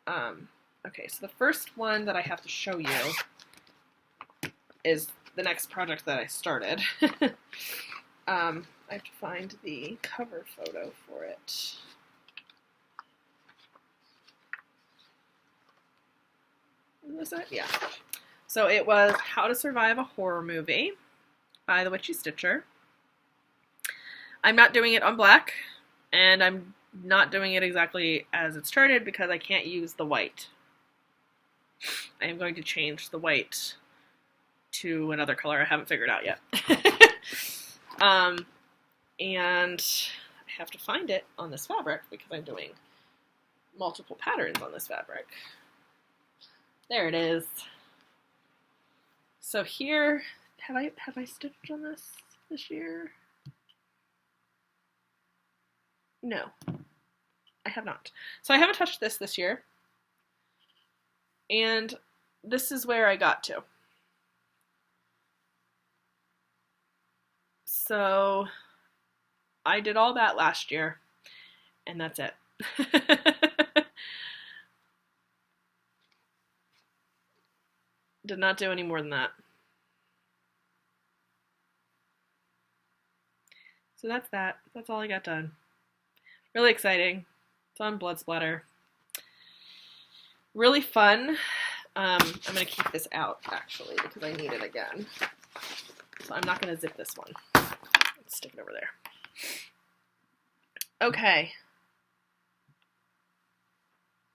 Okay, so the first one that I have to show you is the next project that I started. I have to find the cover photo for it. Was it? Yeah. So it was How to Survive a Horror Movie by the Witchy Stitcher. I'm not doing it on black, and I'm not doing it exactly as it's charted because I can't use the white. I am going to change the white to another color I haven't figured out yet. And I have to find it on this fabric because I'm doing multiple patterns on this fabric. There it is. So here, have I stitched on this year? No, I have not. So I haven't touched this year. And this is where I got to. So I did all that last year, and that's it. Did not do any more than that. So that's that. That's all I got done. Really exciting. It's on Blood Splatter. Really fun. I'm going to keep this out, actually, because I need it again. So I'm not going to zip this one. Let's stick it over there. Okay.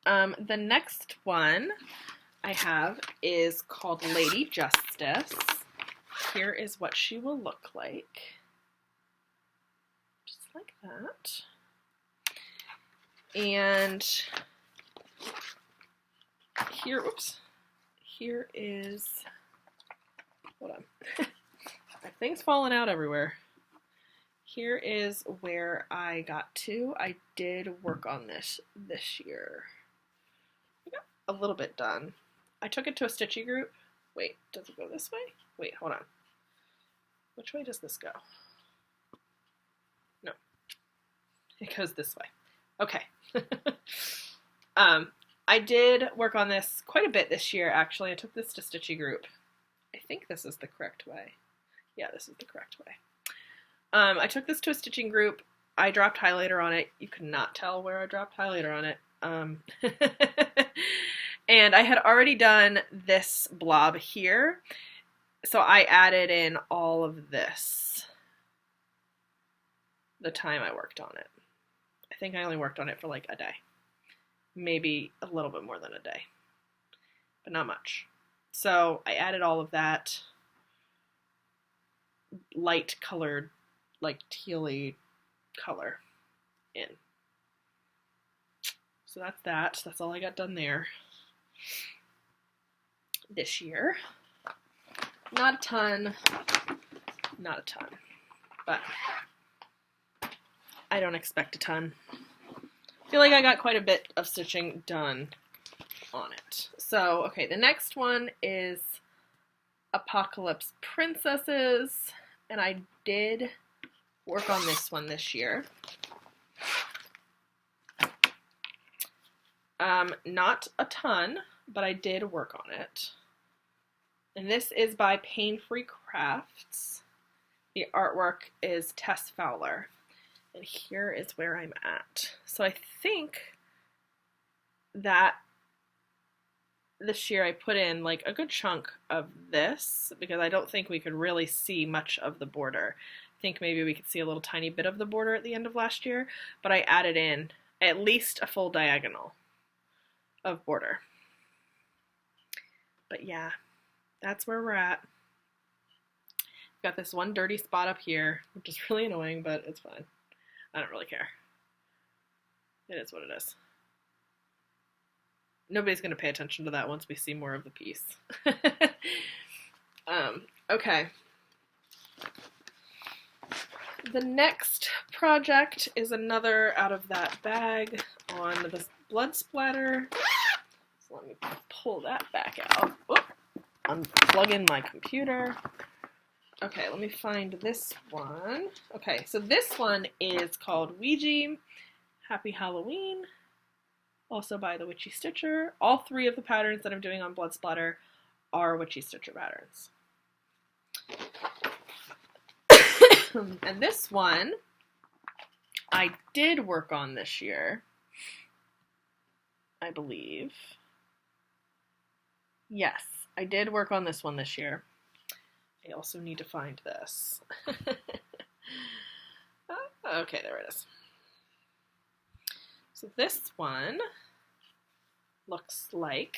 The next one I have is called Lady Justice. Here is what she will look like. Just like that. And here, oops, here is, hold on, my thing's falling out everywhere. Here is where I got to. I did work on this year. I got a little bit done. I took it to a stitchy group. Wait, does it go this way? Wait, hold on. Which way does this go? No, it goes this way. Okay. I did work on this quite a bit this year, actually. I took this to Stitchy Group. I think this is the correct way. Yeah, this is the correct way. I took this to a stitching group. I dropped highlighter on it. You could not tell where I dropped highlighter on it. And I had already done this blob here, so I added in all of this the time I worked on it. I think I only worked on it for like a day. Maybe a little bit more than a day, but not much. So I added all of that light colored, like tealy color in. So that's that. That's all I got done there this year. Not a ton, but I don't expect a ton. I feel like I got quite a bit of stitching done on it. So, okay, the next one is Apocalypse Princesses, and I did work on this one this year. Not a ton, but I did work on it. And this is by Pain Free Crafts. The artwork is Tess Fowler. And here is where I'm at. So I think that this year I put in like a good chunk of this because I don't think we could really see much of the border. I think maybe we could see a little tiny bit of the border at the end of last year, but I added in at least a full diagonal of border. But yeah, that's where we're at. Got this one dirty spot up here, which is really annoying, but it's fine. I don't really care. It is what it is. Nobody's going to pay attention to that once we see more of the piece. Okay. The next project is another out of that bag on this blood splatter. So let me pull that back out. Oop. Unplug in my computer. Okay, let me find this one. Okay, so this one is called Ouija, Happy Halloween, also by the Witchy Stitcher. All three of the patterns that I'm doing on Blood Splatter are Witchy Stitcher patterns. And this one I did work on this year, I believe. Yes, I did work on this one this year. I also need to find this. Okay, there it is. So this one looks like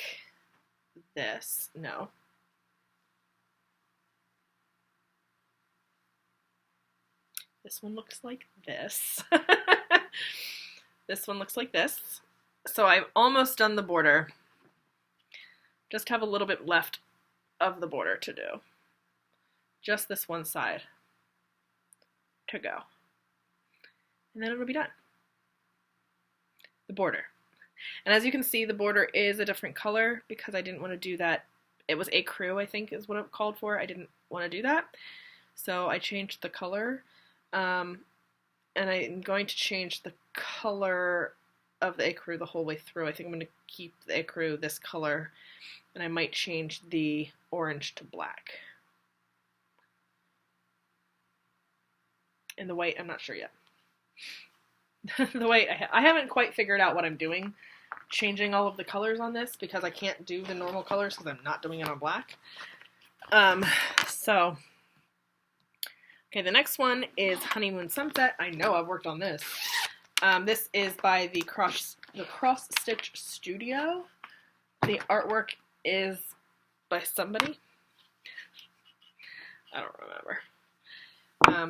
this. No. This one looks like this. This one looks like this. So I've almost done the border. Just have a little bit left of the border to do. Just this one side to go. And then it'll be done. The border. And as you can see, the border is a different color because I didn't want to do that. It was ecru, I think is what it called for. I didn't want to do that. So I changed the color. And I'm going to change the color of the ecru the whole way through. I think I'm going to keep the ecru this color, and I might change the orange to black. And the white, I'm not sure yet. The white, I haven't quite figured out what I'm doing, changing all of the colors on this, because I can't do the normal colors because I'm not doing it on black. Okay, the next one is Honeymoon Sunset. I know I've worked on this. This is by the Cross Stitch Studio. The artwork is by somebody. I don't remember.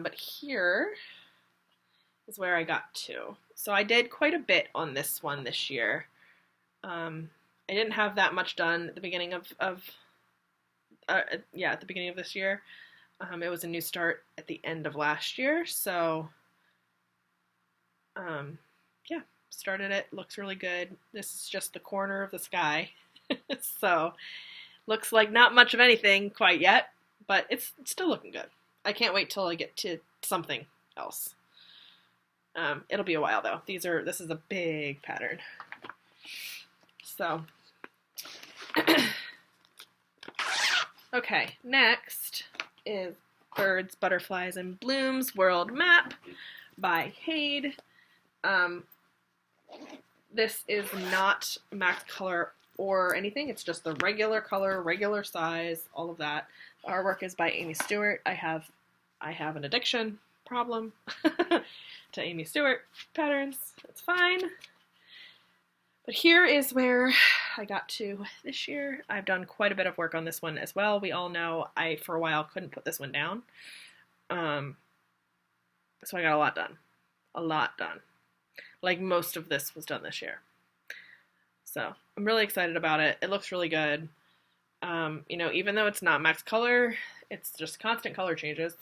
But here is where I got to. So I did quite a bit on this one this year. I didn't have that much done at the beginning at the beginning of this year. It was a new start at the end of last year, so yeah, started it. Looks really good. This is just the corner of the sky, so looks like not much of anything quite yet, but it's still looking good. I can't wait till I get to something else. It'll be a while though. This is a big pattern. So okay, next is Birds, Butterflies, and Blooms World Map by Hade. This is not max color or anything. It's just the regular color, regular size, all of that. The artwork is by Amy Stewart. I have an addiction problem to Amy Stewart patterns. It's fine. But here is where I got to this year. I've done quite a bit of work on this one as well. We all know I, for a while, couldn't put this one down. So I got a lot done. A lot done. Like most of this was done this year. So I'm really excited about it. It looks really good. You know, even though it's not max color, it's just constant color changes.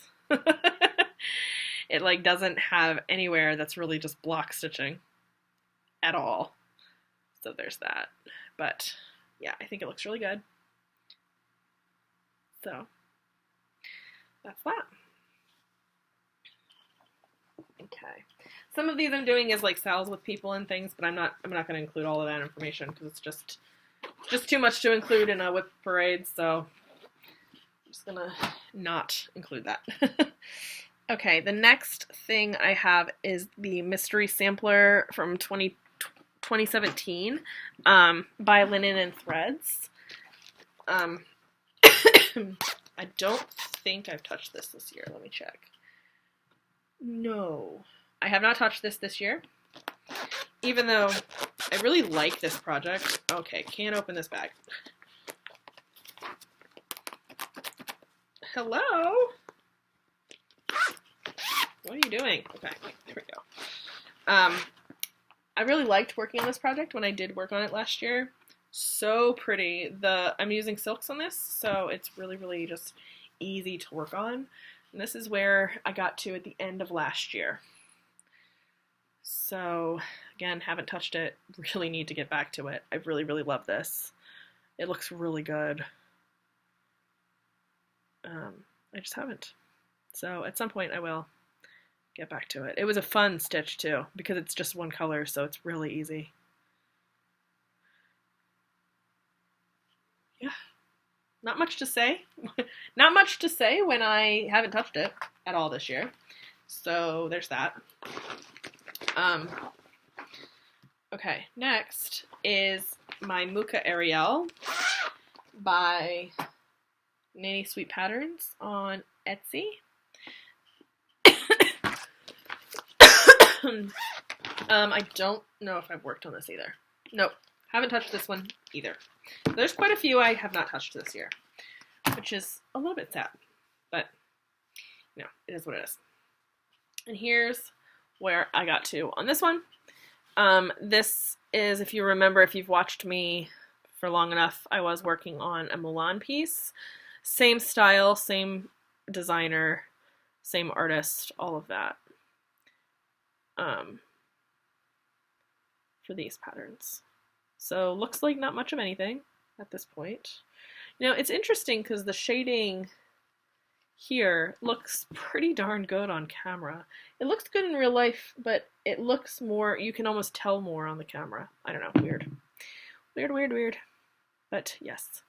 It like doesn't have anywhere that's really just block stitching at all. So there's that. But yeah, I think it looks really good. So that's that. Okay. Some of these I'm doing as like sales with people and things, but I'm not going to include all of that information because it's just too much to include in a WIP Parade, so I'm just going to not include that. Okay, the next thing I have is the mystery sampler from 2017 by Linen and Threads. I don't think I've touched this year. Let me check. No, I have not touched this year, even though I really like this project. Okay, can't open this bag. Hello? What are you doing? Okay, there we go. I really liked working on this project when I did work on it last year. So pretty. I'm using silks on this, so it's really, really just easy to work on. And this is where I got to at the end of last year. So, again, haven't touched it. Really need to get back to it. I really, really love this. It looks really good. I just haven't. So at some point I will get back to it. It was a fun stitch too, because it's just one color, so it's really easy. Yeah, not much to say. Not much to say when I haven't touched it at all this year. So there's that. Okay, next is my Muka Ariel by Nanny Sweet Patterns on Etsy. I don't know if I've worked on this either. Nope, haven't touched this one either. There's quite a few I have not touched this year, which is a little bit sad, but you know, it is what it is. And here's where I got to on this one. This is, if you remember, if you've watched me for long enough, I was working on a Mulan piece. Same style, same designer, same artist, all of that. For these patterns. So looks like not much of anything at this point. You know, it's interesting because the shading here looks pretty darn good on camera. It looks good in real life, but it looks more, you can almost tell more on the camera. I don't know, weird. Weird. But yes,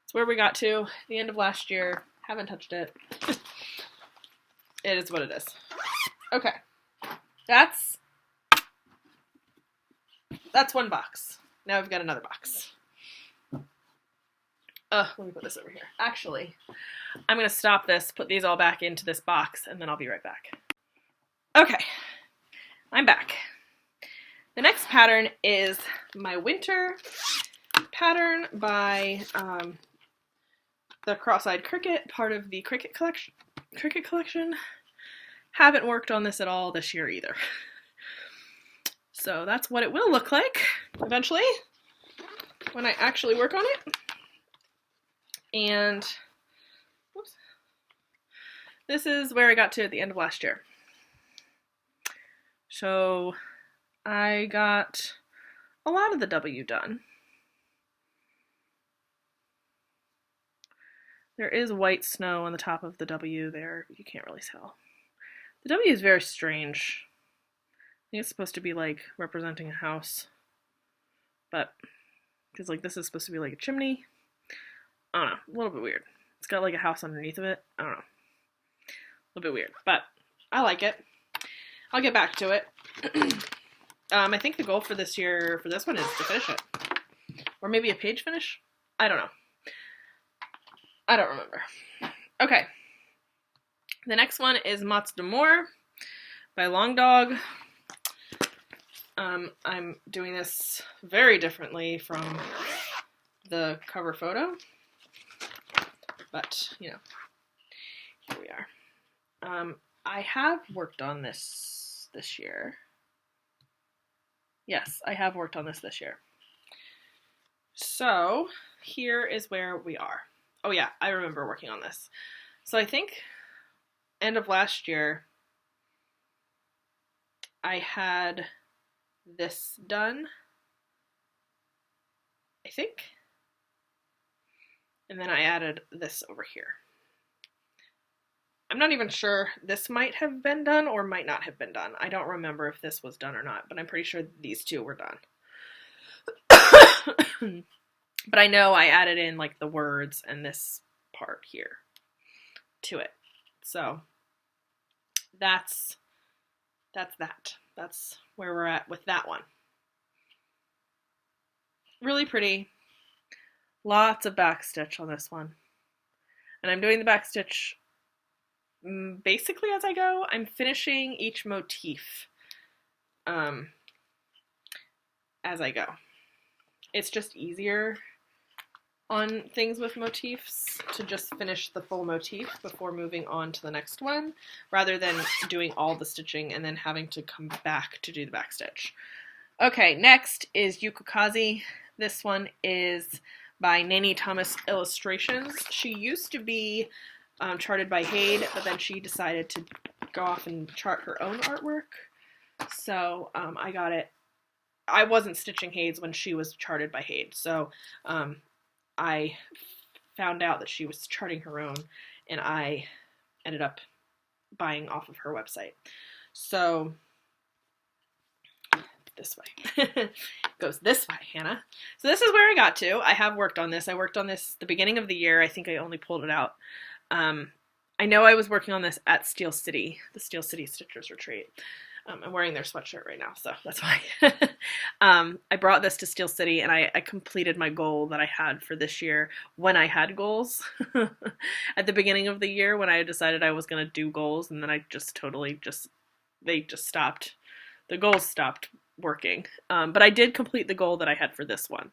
it's where we got to, the end of last year. Haven't touched it. It is what it is. Okay, that's one box. Now I've got another box. Let me put this over here. Actually, I'm going to stop this, put these all back into this box, and then I'll be right back. Okay, I'm back. The next pattern is my winter pattern by the Cross-Eyed Cricket, part of the Cricket collection. Haven't worked on this at all this year either. So that's what it will look like eventually when I actually work on it. And whoops, this is where I got to at the end of last year. So I got a lot of the W done. There is white snow on the top of the W there, but you can't really tell. The W is very strange. I think it's supposed to be like representing a house, but because like this is supposed to be like a chimney. I don't know, a little bit weird. It's got like a house underneath of it. I don't know, a little bit weird, but I like it. I'll get back to it. I think the goal for this year for this one is to finish it, or maybe a page finish. I don't know. I don't remember. Okay. The next one is Mots d'Amour by Long Dog. I'm doing this very differently from the cover photo, but you know, here we are. I have worked on this year. Yes, I have worked on this year. So here is where we are. Oh yeah, I remember working on this. So I think end of last year, I had this done, I think, and then I added this over here. I'm not even sure, this might have been done or might not have been done. I don't remember if this was done or not, but I'm pretty sure these two were done. But I know I added in like the words and this part here to it. So that's that. That's where we're at with that one. Really pretty. Lots of backstitch on this one. And I'm doing the backstitch basically as I go. I'm finishing each motif as I go. It's just easier on things with motifs to just finish the full motif before moving on to the next one, rather than doing all the stitching and then having to come back to do the backstitch. Okay, next is Yukokazi. This one is by Nanny Thomas Illustrations. She used to be charted by Haid, but then she decided to go off and chart her own artwork. So I got it. I wasn't stitching Haid's when she was charted by Haid, so I found out that she was charting her own, and I ended up buying off of her website. So this way. Goes this way, Hannah. So this is where I got to. I have worked on this. I worked on this the beginning of the year. I think I only pulled it out. I know I was working on this at Steel City, the Steel City Stitchers Retreat. I'm wearing their sweatshirt right now, so that's why. I brought this to Steel City, and I completed my goal that I had for this year when I had goals. At the beginning of the year, when I decided I was going to do goals, and then I just totally they just stopped. The goals stopped working. But I did complete the goal that I had for this one.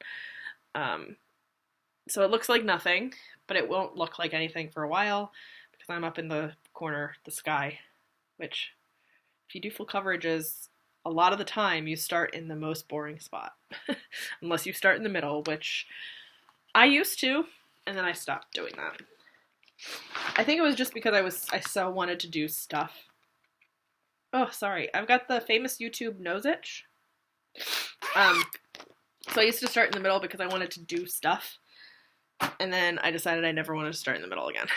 So it looks like nothing, but it won't look like anything for a while because I'm up in the corner, the sky, which... if you do full coverages, a lot of the time you start in the most boring spot. Unless you start in the middle, which I used to, and then I stopped doing that. I think it was just because I so wanted to do stuff. Oh, sorry. I've got the famous YouTube nose itch. So I used to start in the middle because I wanted to do stuff. And then I decided I never wanted to start in the middle again.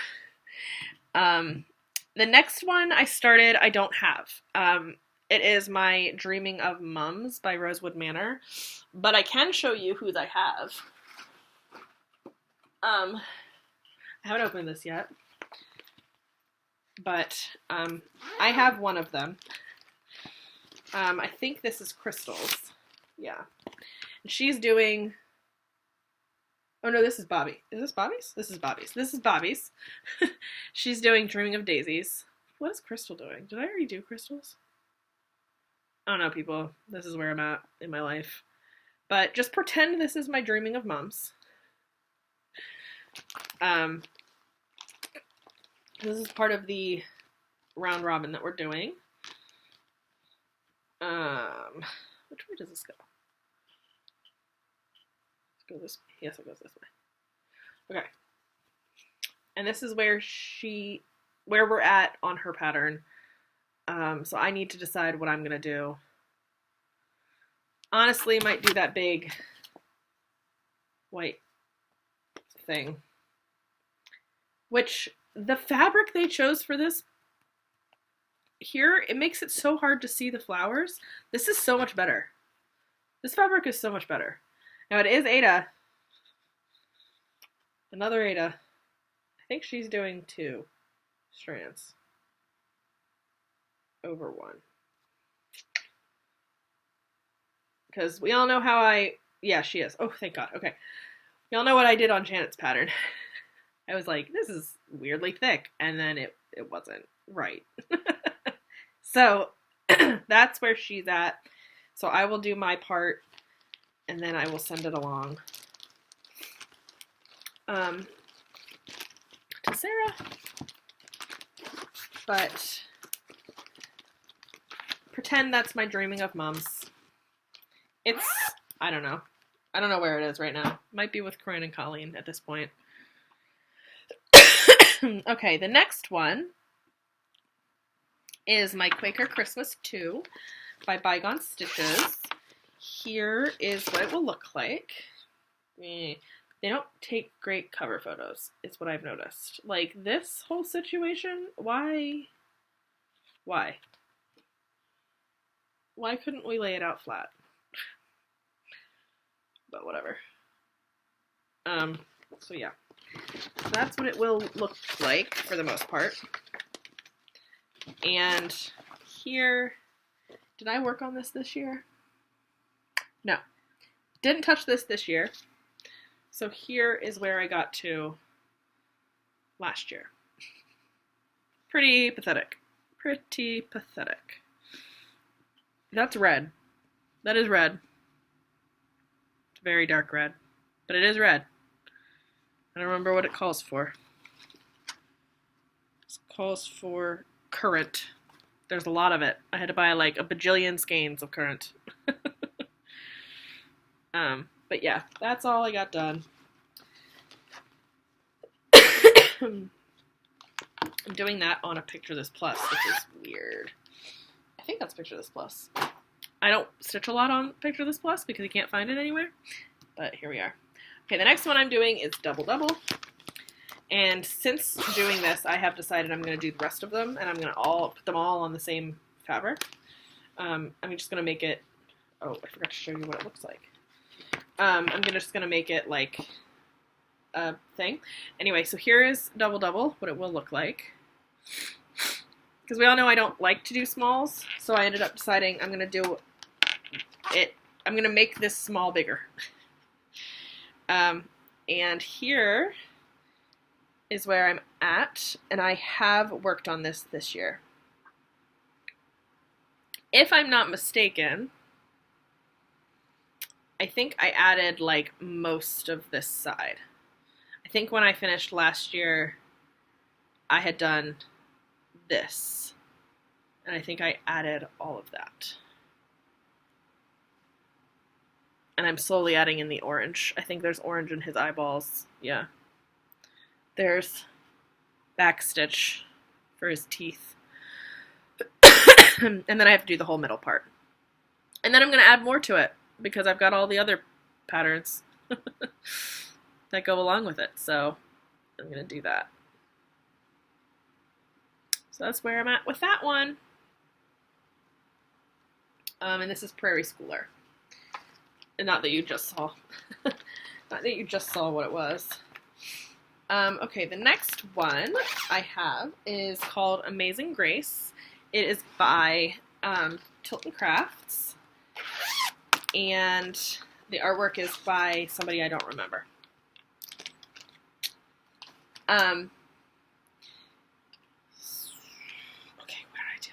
The next one I started, I don't have. It is my Dreaming of Mums by Rosewood Manor, but I can show you whose I have. I haven't opened this yet, but I have one of them. I think this is Crystal's. Yeah. And she's doing... oh no, this is Bobby. Is this Bobby's? This is Bobby's. This is Bobby's. She's doing Dreaming of Daisies. What is Crystal doing? Did I already do Crystal's? I don't know, people. This is where I'm at in my life. But just pretend this is my Dreaming of Mums. This is part of the round robin that we're doing. Which way does this go? Go this way. Yes, it goes this way. Okay. And this is where we're at on her pattern. So I need to decide what I'm going to do. Honestly, might do that big white thing. Which, the fabric they chose for this here, it makes it so hard to see the flowers. This is so much better. This fabric is so much better. Now it is Ada. Another Ada. I think she's doing 2 strands over 1. Because we all know how yeah, she is. Oh, thank God. Okay. We all know what I did on Janet's pattern. I was like, this is weirdly thick. And then it wasn't right. So that's where she's at. So I will do my part. And then I will send it along to Sarah. But pretend that's my Dreaming of Mums. It's, I don't know. I don't know where it is right now. Might be with Corinne and Colleen at this point. Okay, the next one is my Quaker Christmas 2 by Bygone Stitches. Here is what it will look like. They don't take great cover photos, is what I've noticed. Like, this whole situation, why? Why couldn't we lay it out flat? But whatever. So yeah. So that's what it will look like, for the most part. And here, did I work on this year? No, didn't touch this year. So here is where I got to last year. Pretty pathetic. Pretty pathetic. That's red. That is red. It's very dark red, but it is red. I don't remember what it calls for. It calls for currant. There's a lot of it. I had to buy like a bajillion skeins of currant. But yeah, that's all I got done. I'm doing that on a Picture This Plus, which is weird. I think that's Picture This Plus. I don't stitch a lot on Picture This Plus because you can't find it anywhere, but here we are. Okay, the next one I'm doing is Double Double, And since doing this, I have decided I'm going to do the rest of them, and I'm going to put them all on the same fabric. I'm just going to make it, oh, I forgot to show you what it looks like. I'm just going to make it like a thing. Anyway, so here is Double Double, what it will look like. Because we all know I don't like to do smalls, so I ended up deciding I'm going to do it, I'm going to make this small bigger. And here is where I'm at, and I have worked on this year. If I'm not mistaken, I think I added like most of this side. I think when I finished last year, I had done this, and I think I added all of that. And I'm slowly adding in the orange. I think there's orange in his eyeballs. Yeah. There's backstitch for his teeth. And then I have to do the whole middle part. And then I'm going to add more to it because I've got all the other patterns that go along with it. So I'm going to do that. So that's where I'm at with that one. And this is Prairie Schooler. And not that you just saw. Not that you just saw what it was. Okay, the next one I have is called Amazing Grace. It is by Tilton Crafts. And the artwork is by somebody I don't remember. Okay, what did I do?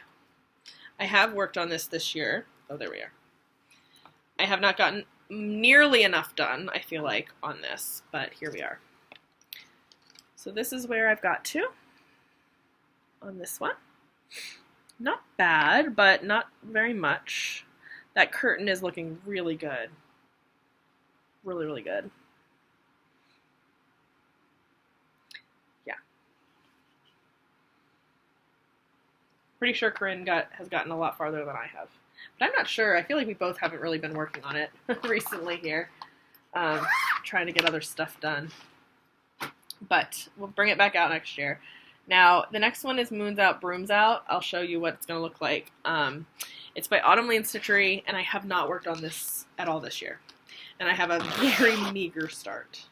I have worked on this year. Oh, there we are. I have not gotten nearly enough done, I feel like, on this, but here we are. So this is where I've got to on this one. Not bad, but not very much. That curtain is looking really good. Really, really good. Yeah. Pretty sure Corinne has gotten a lot farther than I have. But I'm not sure. I feel like we both haven't really been working on it recently here. Trying to get other stuff done. But we'll bring it back out next year. Now, the next one is Moons Out, Brooms Out. I'll show you what it's going to look like. It's by Autumn Lane Stitchery, and I have not worked on this at all this year. And I have a very meager start.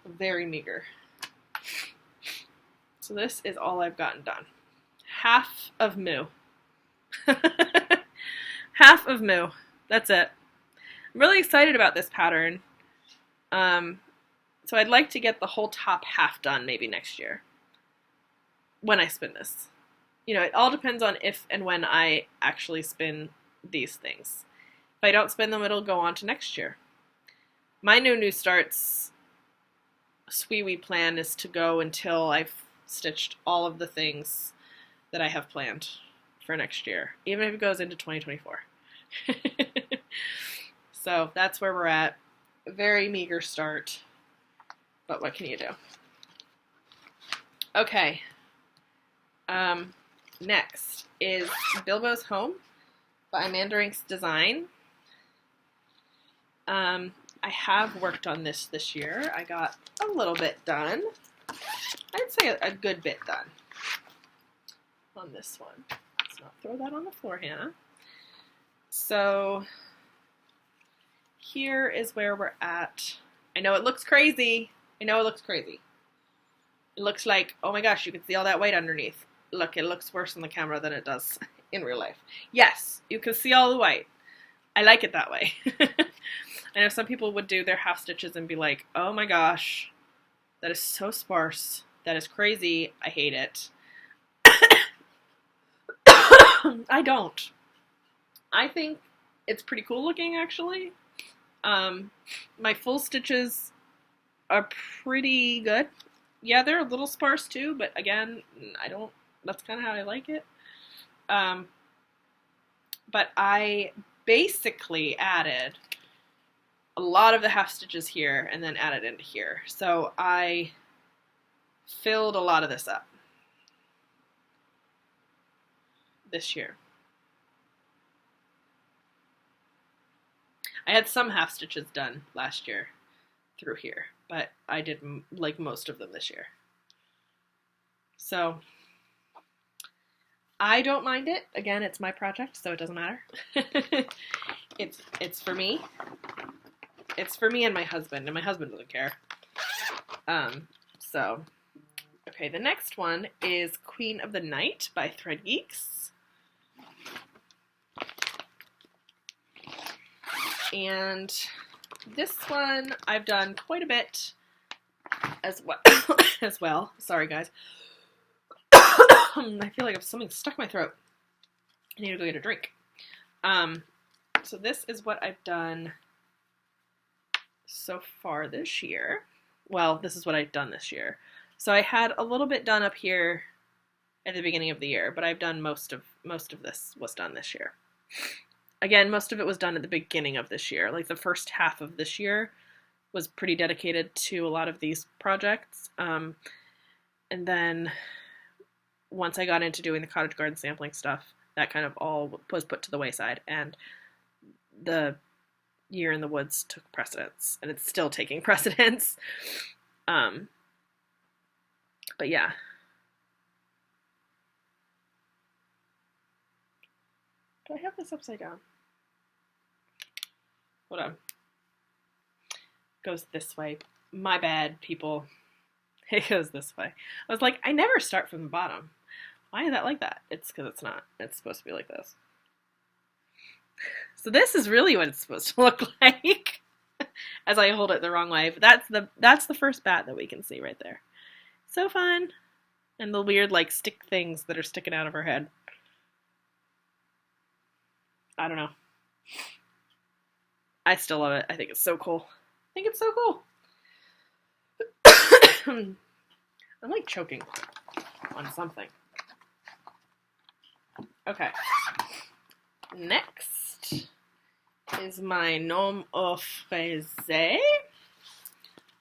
Very meager. So this is all I've gotten done. Half of Moo. Half of Moo. That's it. I'm really excited about this pattern. So I'd like to get the whole top half done maybe next year when I spin this. You know, it all depends on if and when I actually spin these things. If I don't spin them, it'll go on to next year. My new starts SWEWE plan is to go until I've stitched all of the things that I have planned for next year, even if it goes into 2024. So that's where we're at. A very meager start, but what can you do? Okay. Next is Bilbo's Home by Mandarink's Design. I have worked on this year. I got a little bit done. I'd say a good bit done on this one. Let's not throw that on the floor, Hannah. So here is where we're at. I know it looks crazy. I know it looks crazy. It looks like, oh my gosh, you can see all that white underneath. Look, it looks worse on the camera than it does in real life. Yes, you can see all the white. I like it that way. I know some people would do their half stitches and be like, oh my gosh, that is so sparse. That is crazy. I hate it. I don't. I think it's pretty cool looking, actually. My full stitches are pretty good. Yeah, they're a little sparse too, but again, that's kind of how I like it. But I basically added a lot of the half stitches here and then added into here. So I filled a lot of this up this year. I had some half stitches done last year through here. but I did like most of them this year. So I don't mind it. Again, it's my project, so it doesn't matter. It's for me. It's for me and my husband doesn't care. So, okay, the next one is Queen of the Night by Thread Geeks. And this one I've done quite a bit as well. Sorry, guys. I feel like something stuck in my throat. I need to go get a drink. So this is what I've done so far this year. Well, this is what I've done this year. So I had a little bit done up here at the beginning of the year, but I've done most of this was done this year. Again, most of it was done at the beginning of this year. Like the first half of this year was pretty dedicated to a lot of these projects. And then once I got into doing the Cottage Garden Sampling stuff, that kind of all was put to the wayside, and the Year in the Woods took precedence, and it's still taking precedence. But yeah. Do I have this upside down? Hold on. Goes this way. My bad, people. It goes this way. I was like, I never start from the bottom. Why is that like that? It's because it's not. It's supposed to be like this. So this is really what it's supposed to look like as I hold it the wrong way. But that's the first bat that we can see right there. So fun. And the weird like stick things that are sticking out of her head. I don't know. I still love it. I think it's so cool. I think it's so cool. I'm like choking on something. Okay. Next is my Gnome au Fraise,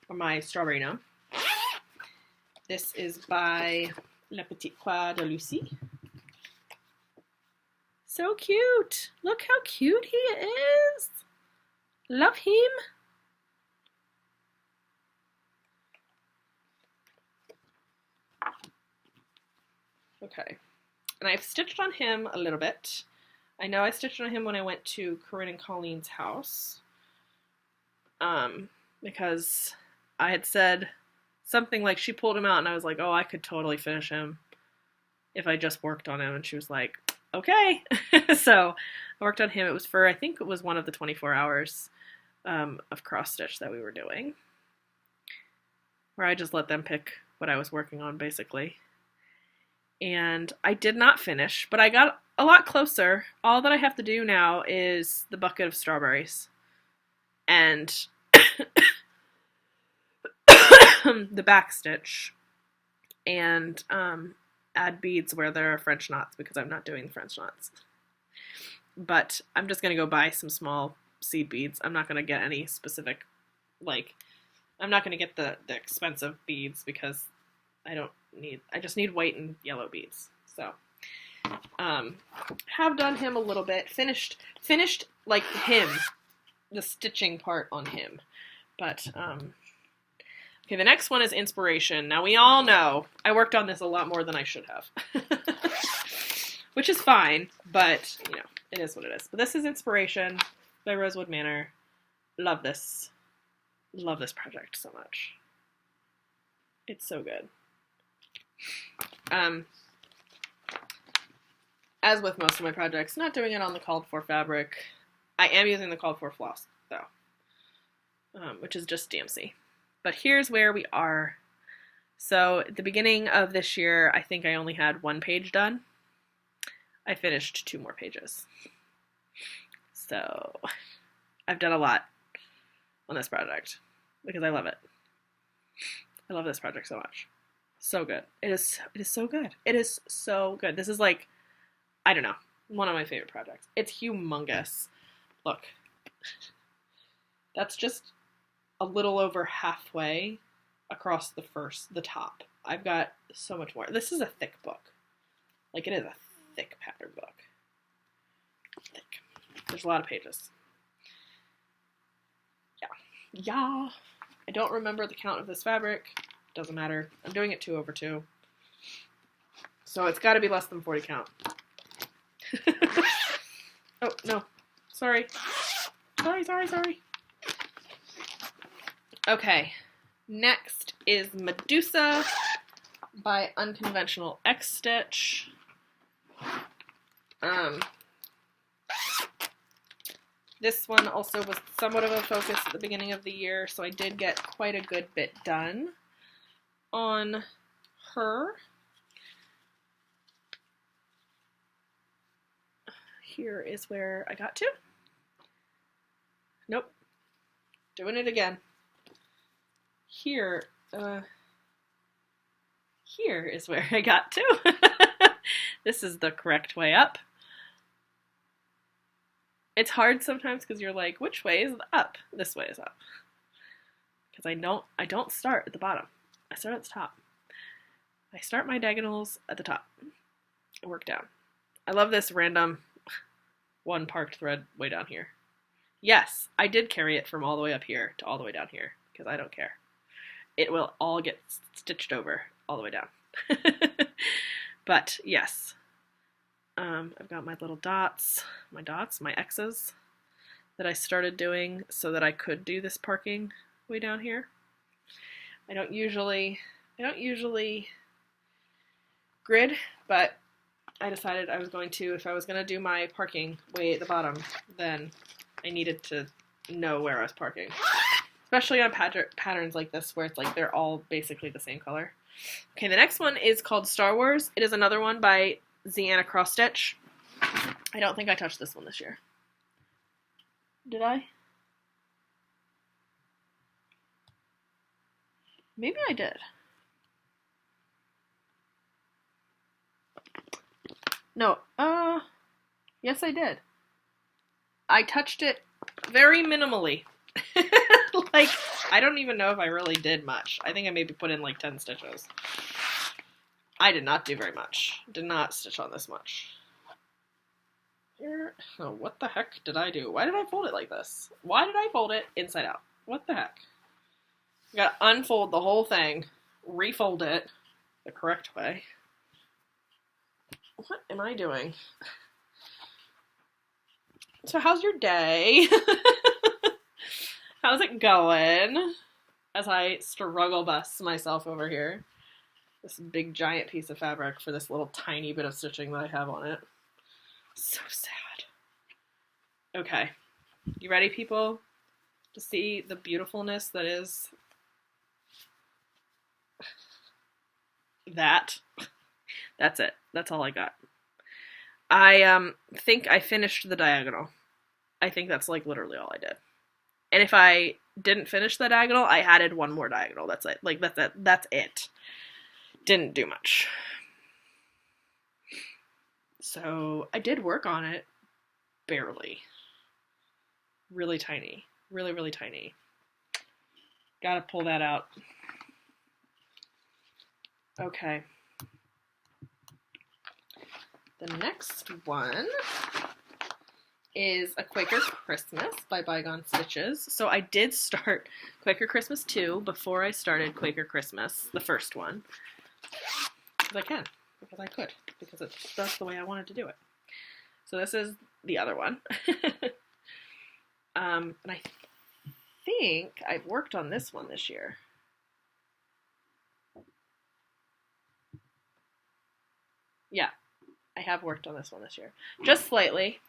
or my strawberry gnome. This is by La Petite Croix de Lucie. So cute! Look how cute he is! Love him! Okay. And I've stitched on him a little bit. I know I stitched on him when I went to Corinne and Colleen's house. Because I had said something like, she pulled him out and I was like, oh, I could totally finish him if I just worked on him. And she was like, okay. So I worked on him. It was for, I think it was one of the 24 hours of cross stitch that we were doing, where I just let them pick what I was working on, basically. And I did not finish, but I got a lot closer. All that I have to do now is the bucket of strawberries and the back stitch, and add beads where there are French knots, because I'm not doing the French knots. But I'm just going to go buy some small seed beads. I'm not going to get any specific, like, I'm not going to get the expensive beads, because I just need white and yellow beads. So, have done him a little bit. Finished like him, the stitching part on him. But, okay, the next one is Inspiration. Now, we all know I worked on this a lot more than I should have. Which is fine, but, you know, it is what it is. But this is Inspiration by Rosewood Manor. Love this. Love this project so much. It's so good. As with most of my projects, not doing it on the called for fabric. I am using the called for floss, though, which is just DMC. But here's where we are. So at the beginning of this year, I think I only had 1 page done. I finished 2 more pages. So I've done a lot on this project because I love it. I love this project so much. So good. It is so good. It is so good. This is like, I don't know, one of my favorite projects. It's humongous. Look. That's just a little over halfway across the top. I've got so much more. This is a thick book. Like, it is a thick pattern book. Thick. There's a lot of pages. Yeah. Yeah. I don't remember the count of this fabric. Doesn't matter. I'm doing it 2/2. So it's got to be less than 40 count. Oh, no. Sorry. Sorry. Okay. Next is Medusa by Unconventional X Stitch. This one also was somewhat of a focus at the beginning of the year, so I did get quite a good bit done on her. Here is where I got to. Nope. Doing it again. Here is where I got to. This is the correct way up. It's hard sometimes because you're like, which way is up? This way is up. Because I don't start at the bottom. I start at the top. I start my diagonals at the top. I work down. I love this random one parked thread way down here. Yes, I did carry it from all the way up here to all the way down here because I don't care. It will all get stitched over all the way down. But yes, I've got my little dots, my X's that I started doing so that I could do this parking way down here. I don't usually grid, but I decided I was going to, if I was going to do my parking way at the bottom, then I needed to know where I was parking. Especially on patterns like this where it's like they're all basically the same color. Okay, the next one is called Star Wars. It is another one by Ziana Cross Stitch. I don't think I touched this one this year. Did I? Maybe I did. No, yes I did. I touched it very minimally. Like, I don't even know if I really did much. I think I maybe put in like 10 stitches. I did not do very much. Did not stitch on this much. Here, oh, what the heck did I do? Why did I fold it like this? Why did I fold it inside out? What the heck? I gotta unfold the whole thing, refold it the correct way. What am I doing? So how's your day? How's it going? As I struggle bust myself over here. This big giant piece of fabric for this little tiny bit of stitching that I have on it. So sad. Okay. You ready, people? To see the beautifulness that is that. That's it. That's all I got. I think I finished the diagonal. I think that's like literally all I did. And if I didn't finish the diagonal, I added one more diagonal. That's it. Like that's it. That's it. Didn't do much. So I did work on it barely. Really tiny. Really, really tiny. Gotta pull that out. Okay. The next one is A Quaker Christmas by Bygone Stitches. So I did start Quaker Christmas 2 before I started Quaker Christmas, the first one. Because I can. Because I could. Because that's the way I wanted to do it. So this is the other one. And I think I've worked on this one this year. Yeah, I have worked on this one this year. Just slightly.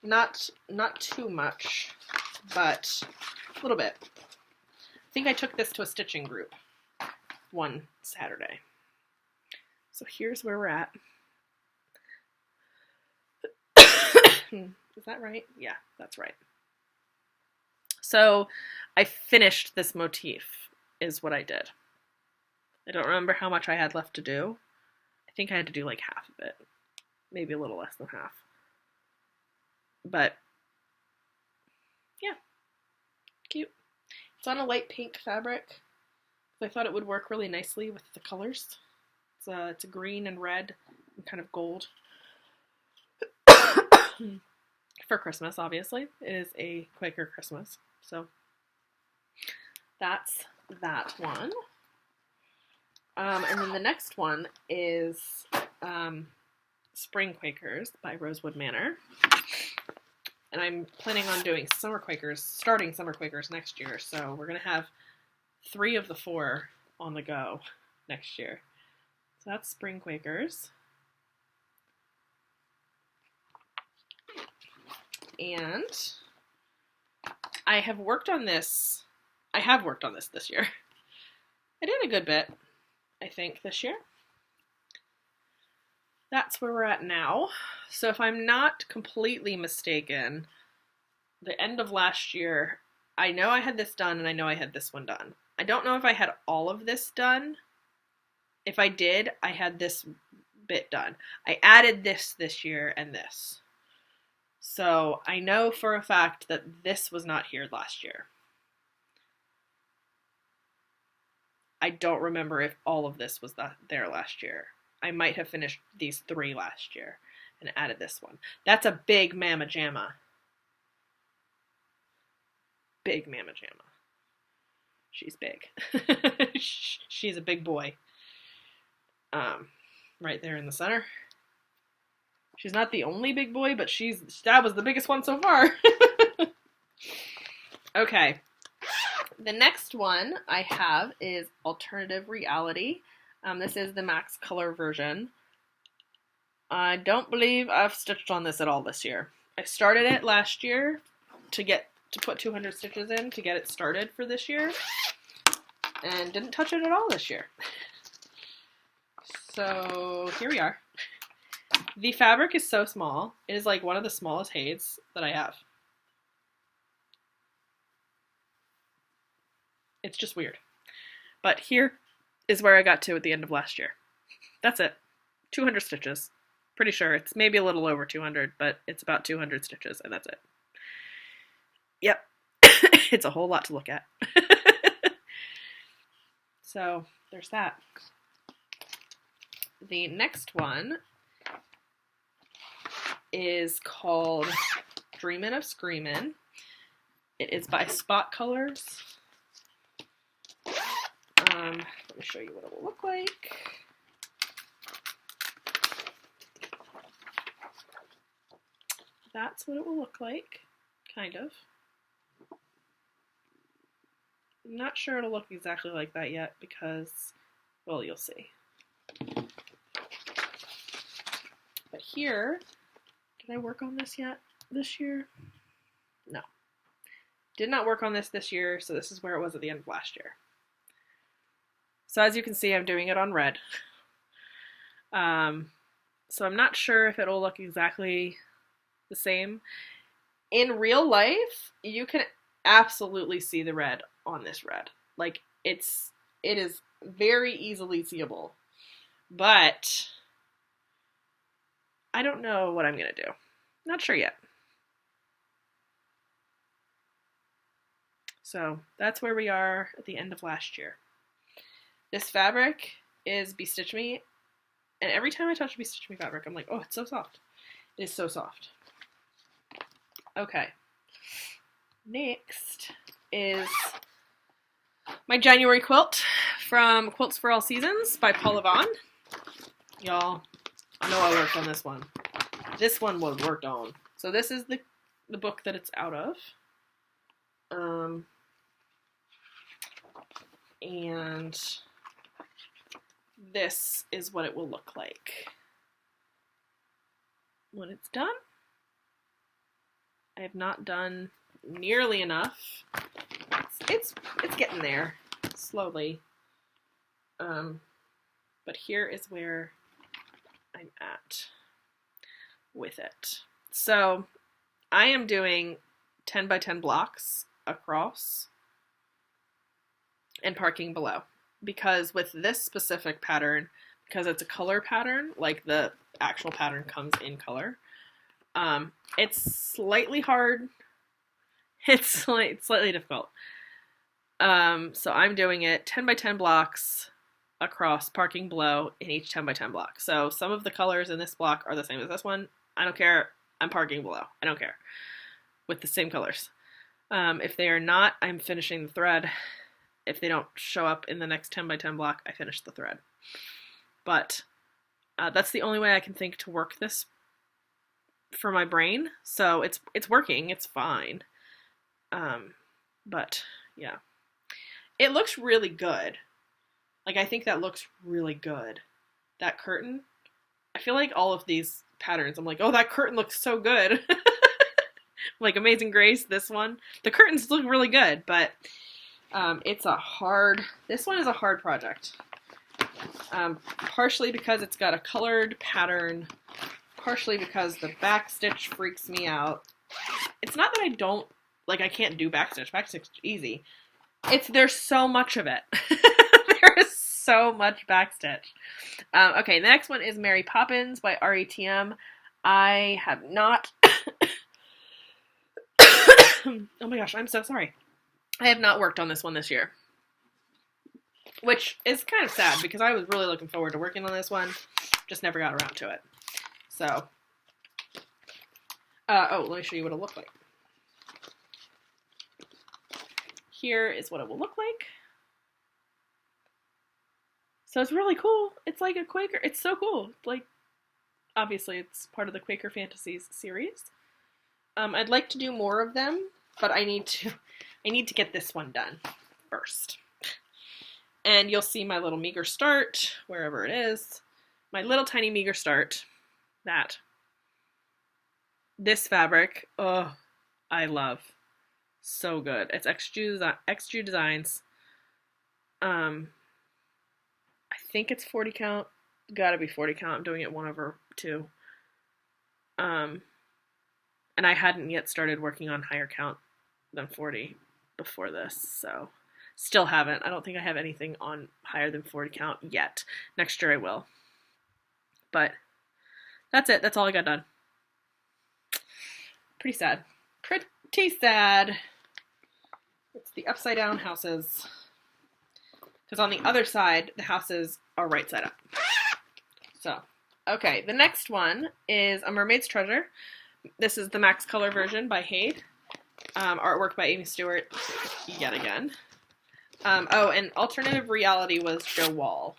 Not too much, but a little bit. I think I took this to a stitching group one Saturday. So here's where we're at. Is that right? Yeah, that's right. So I finished this motif, is what I did. I don't remember how much I had left to do. I think I had to do like half of it. Maybe a little less than half. But, yeah. Cute. It's on a light pink fabric. I thought it would work really nicely with the colors. It's a green and red and kind of gold. For Christmas, obviously. It is a Quaker Christmas. So, that's that one. And then the next one is Spring Quakers by Rosewood Manor. And I'm planning on doing Summer Quakers, starting Summer Quakers next year. So we're going to have 3 of the 4 on the go next year. So that's Spring Quakers. And I have worked on this. I have worked on this year. I did a good bit, I think, this year. That's where we're at now. So if I'm not completely mistaken, the end of last year, I know I had this done and I know I had this one done. I don't know if I had all of this done. If I did, I had this bit done. I added this year and this. So I know for a fact that this was not here last year. I don't remember if all of this was there last year. I might have finished these 3 last year and added this one. That's a big Mama Jamma. Big Mama Jamma. She's big. She's a big boy. Right there in the center. She's not the only big boy, but that was the biggest one so far. Okay. The next one I have is Alternative Reality. This is the max color version. I don't believe I've stitched on this at all this year. I started it last year to put 200 stitches in to get it started for this year, and didn't touch it at all this year. So here we are. The fabric is so small. It is like one of the smallest heights that I have. It's just weird. But here is where I got to at the end of last year. That's it. 200 stitches. Pretty sure it's maybe a little over 200, but it's about 200 stitches, and that's it. Yep. It's a whole lot to look at. So there's that. The next one is called Dreamin' of Screamin'. It is by Spot Colors. Let me show you what it will look like. That's what it will look like, kind of. I'm not sure it'll look exactly like that yet because, well, you'll see. But here, did I work on this yet this year? No. Did not work on this year, so this is where it was at the end of last year. So as you can see, I'm doing it on red. So I'm not sure if it'll look exactly the same. In real life, you can absolutely see the red on this red. Like, it is very easily seeable. But I don't know what I'm going to do. Not sure yet. So that's where we are at the end of last year. This fabric is Be Stitch Me, and every time I touch Be Stitch Me fabric, I'm like, oh, it's so soft. It is so soft. Okay. Next is my January quilt from Quilts for All Seasons by Paula Vaughn. Y'all, I know I worked on this one. This one was worked on. So this is the book that it's out of. And this is what it will look like when it's done. I have not done nearly enough. It's getting there slowly. But here is where I'm at with it. So I am doing 10 by 10 blocks across and parking below, because with this specific pattern, because it's a color pattern, like the actual pattern comes in color, it's slightly hard. It's slightly difficult. So I'm doing it 10 by 10 blocks across, parking below in each 10 by 10 block. So some of the colors in this block are the same as this one. I don't care. I'm parking below. I don't care. With the same colors. If they are not, I'm finishing the thread if they don't show up in the next 10 by 10 block, I finish the thread. But that's the only way I can think to work this for my brain. So it's working. It's fine. But yeah, it looks really good. Like, I think that looks really good. That curtain. I feel like all of these patterns, I'm like, oh, that curtain looks so good. Like Amazing Grace, this one. The curtains look really good, but this one is a hard project. Partially because it's got a colored pattern, partially because the back stitch freaks me out. It's not that I can't do backstitch. Backstitch is easy. There's so much of it. There is so much backstitch. Okay, the next one is Mary Poppins by RETM. I have not... Oh my gosh, I'm so sorry. I have not worked on this one this year. Which is kind of sad because I was really looking forward to working on this one. Just never got around to it. So... let me show you what it'll look like. Here is what it will look like. So it's really cool. It's like a Quaker. It's so cool. Like, obviously it's part of the Quaker Fantasies series. I'd like to do more of them, but I need to get this one done first. And you'll see my little meager start, wherever it is. My little tiny meager start. This fabric, oh, I love. So good. It's XG Designs. I think it's 40 count. Gotta be 40 count. I'm doing it 1/2. And I hadn't yet started working on higher count than 40 before this, so still haven't. I don't think I have anything on higher than 40 count yet. Next year I will. But that's it. That's all I got done. Pretty sad. Pretty sad. It's the upside down houses. Because on the other side, the houses are right side up. So, okay. The next one is A Mermaid's Treasure. This is the Max Color version by Hade. Artwork by Amy Stewart, yet again. And Alternative Reality was Joe Wall.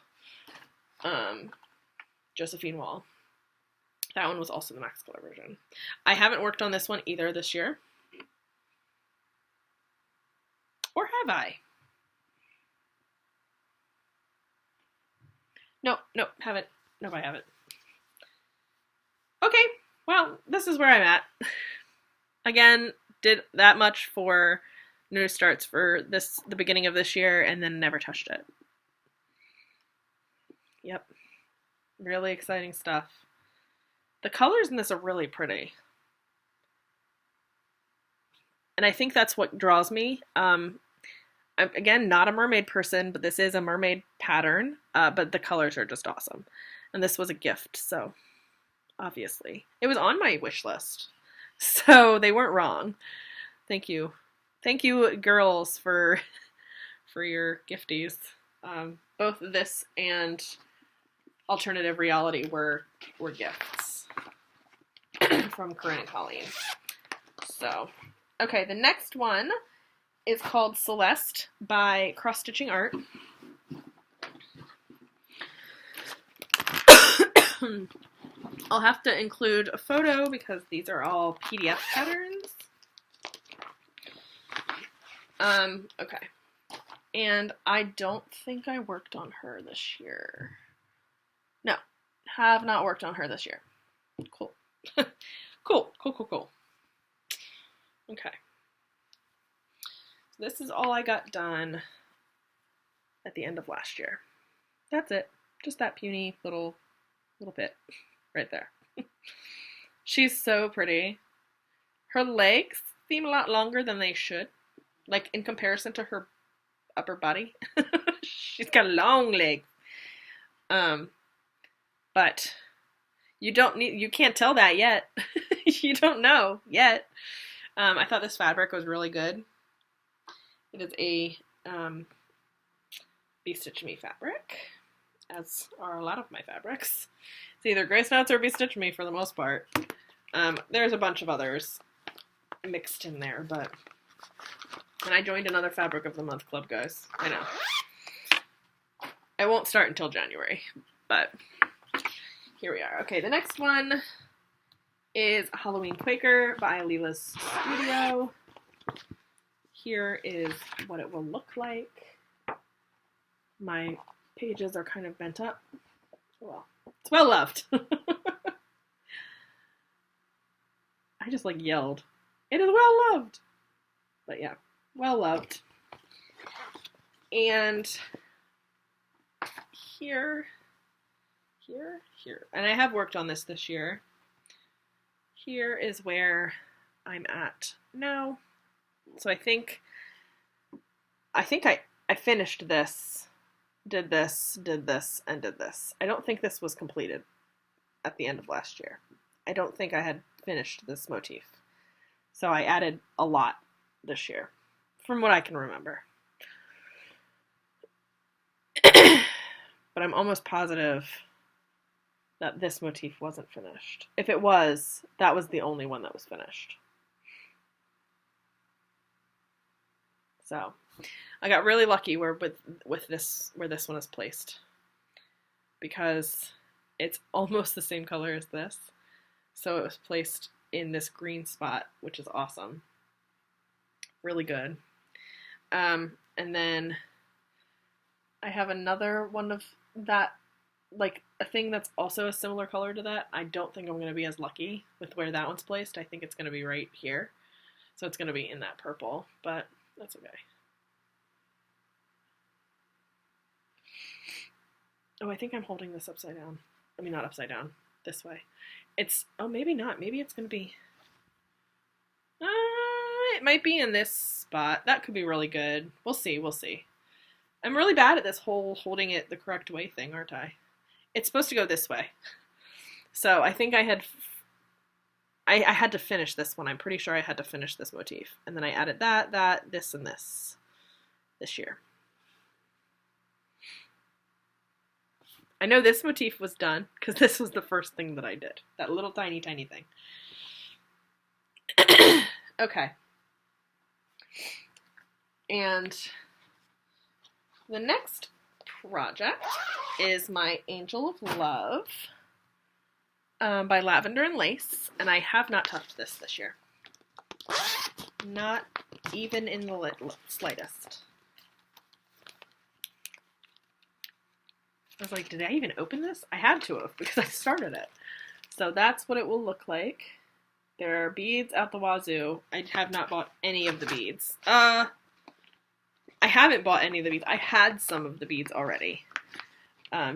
Josephine Wall. That one was also the Max Color version. I haven't worked on this one either this year. Or have I? No, haven't. No, I haven't. Okay, well, this is where I'm at. Again, did that much for new starts for the beginning of this year, and then never touched it. Yep. Really exciting stuff. The colors in this are really pretty. And I think that's what draws me. I'm, again, not a mermaid person, but this is a mermaid pattern, but the colors are just awesome. And this was a gift, so obviously. It was on my wish list, so they weren't wrong. Thank you. Thank you, girls, for your gifties. Both this and Alternative Reality were gifts from Corinne and Colleen. So, okay, the next one is called Celeste by Cross Stitching Art. I'll have to include a photo because these are all PDF patterns. Okay. And I don't think I worked on her this year. No, have not worked on her this year. Cool. Cool. Okay. So this is all I got done at the end of last year. That's it. Just that puny little bit right there. She's so pretty. Her legs seem a lot longer than they should. Like in comparison to her upper body. She's got long legs. But you can't tell that yet. You don't know yet. I thought this fabric was really good. It is a Be Stitch Me fabric, as are a lot of my fabrics. It's either Grace Notes or Be Stitch Me for the most part. There's a bunch of others mixed in there, but And I joined another Fabric of the Month club, guys. I know. I won't start until January, but here we are. Okay, the next one is Halloween Quaker by Leela's Studio. Here is what it will look like. My pages are kind of bent up. Well, it's well loved. I just like yelled. It is well loved. But yeah, well loved. And here. And I have worked on this year. Here is where I'm at now. So I think I finished this, did this, and did this. I don't think this was completed at the end of last year. I don't think I had finished this motif. So I added a lot this year, from what I can remember. But I'm almost positive that this motif wasn't finished. If it was, that was the only one that was finished. So I got really lucky with this, where this one is placed, because it's almost the same color as this. So it was placed in this green spot, which is awesome. Really good. And then I have another one of that, like a thing that's also a similar color to that. I don't think I'm going to be as lucky with where that one's placed. I think it's going to be right here. So it's going to be in that purple, but that's okay. Oh, I think I'm holding this upside down. I mean, not upside down, this way. It's, oh, maybe not. Maybe it's going to be, it might be in this spot. That could be really good. We'll see, we'll see. I'm really bad at this whole holding it the correct way thing, aren't I? It's supposed to go this way. So I think I had to finish this one. I'm pretty sure I had to finish this motif. And then I added that, this, and this year. I know this motif was done because this was the first thing that I did. That little tiny thing. Okay. And the next project is my Angel of Love by Lavender and Lace, and I have not touched this year. Not even in the slightest. I was like, did I even open this? I had to have, because I started it. So that's what it will look like. There are beads out the wazoo. I have not bought any of the beads. I haven't bought any of the beads. I had some of the beads already.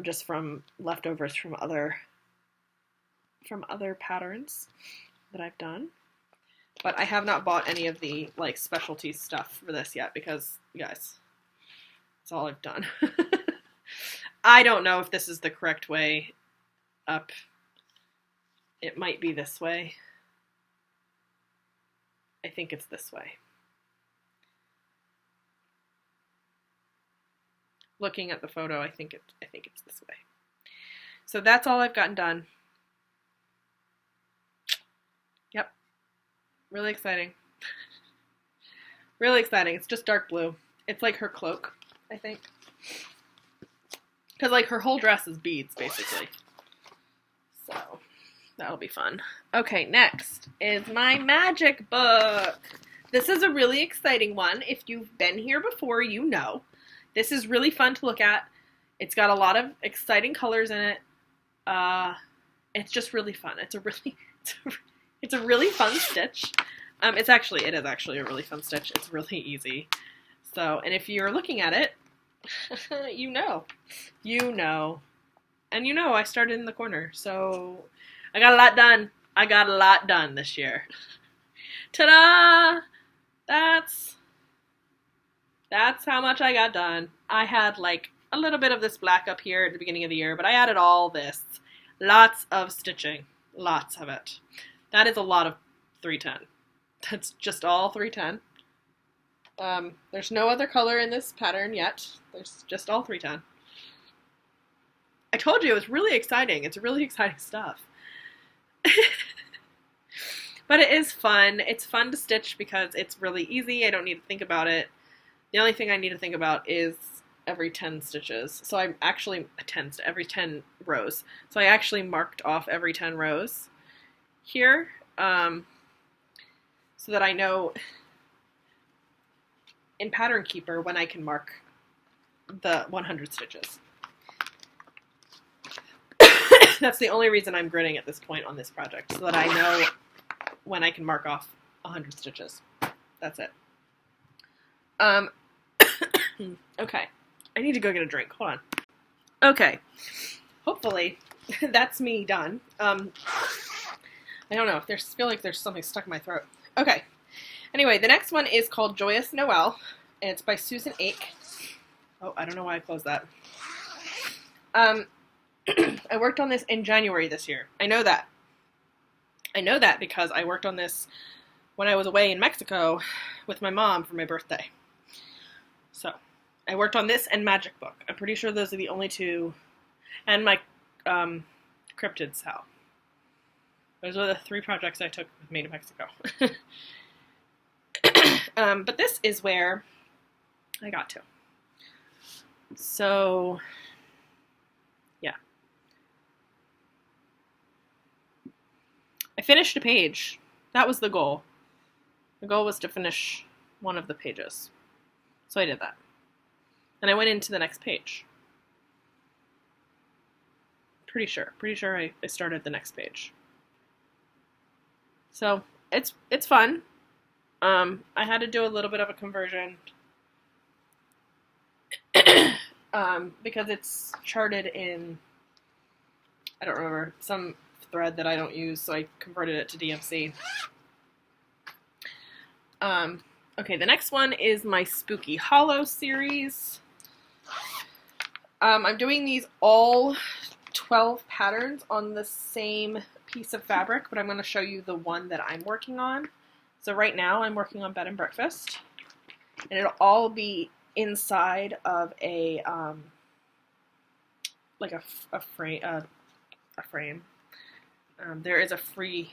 Just from leftovers from other patterns that I've done. But I have not bought any of the like specialty stuff for this yet because, guys, that's all I've done. I don't know if this is the correct way up. It might be this way. I think it's this way. Looking at the photo, I think it's this way. So that's all I've gotten done. Yep. Really exciting. Really exciting. It's just dark blue. It's like her cloak, I think. Because like her whole dress is beads, basically. So that'll be fun. Okay, next is my magic book. This is a really exciting one. If you've been here before, you know. This is really fun to look at. It's got a lot of exciting colors in it. It's just really fun. It's a really fun stitch. It is actually a really fun stitch. It's really easy. So, and if you're looking at it, you know. And you know I started in the corner, so I got a lot done. I got a lot done this year. Ta-da! That's how much I got done. I had like a little bit of this black up here at the beginning of the year, but I added all this. Lots of stitching. Lots of it. That is a lot of 310. That's just all 310. There's no other color in this pattern yet. There's just all 310. I told you it was really exciting. It's really exciting stuff. But it is fun. It's fun to stitch because it's really easy. I don't need to think about it. The only thing I need to think about is every 10 stitches. So I'm actually every 10 rows. So I actually marked off every 10 rows here so that I know in Pattern Keeper when I can mark the 100 stitches. That's the only reason I'm gridding at this point on this project, so that I know when I can mark off 100 stitches. That's it. Okay. I need to go get a drink. Hold on. Okay. Hopefully, that's me done. I don't know. I feel like there's something stuck in my throat. Okay. Anyway, the next one is called Joyous Noel, and it's by Susan Ake. Oh, I don't know why I closed that. I worked on this in January this year. I know that. I know that because I worked on this when I was away in Mexico with my mom for my birthday. So, I worked on this and Magic Book. I'm pretty sure those are the only two. And my Cryptid Cell. Those are the 3 projects I took with me to Mexico. But this is where I got to. So, yeah. I finished a page. That was the goal. The goal was to finish one of the pages. So I did that. And I went into the next page. Pretty sure I started the next page. So it's fun. I had to do a little bit of a conversion because it's charted in, I don't remember, some thread that I don't use, so I converted it to DMC. Okay, the next one is my Spooky Hollow series. I'm doing these all 12 patterns on the same piece of fabric, but I'm going to show you the one that I'm working on. So right now I'm working on Bed and Breakfast, and it'll all be inside of a like a frame. There is a free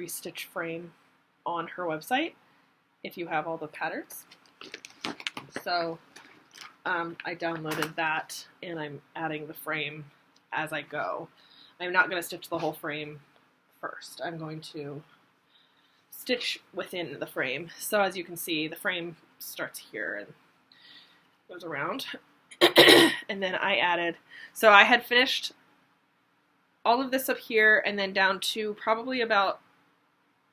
stitch frame on her website if you have all the patterns. So I downloaded that and I'm adding the frame as I go. I'm not going to stitch the whole frame first. I'm going to stitch within the frame. So as you can see, the frame starts here and goes around. And then I added, so I had finished all of this up here and then down to probably about,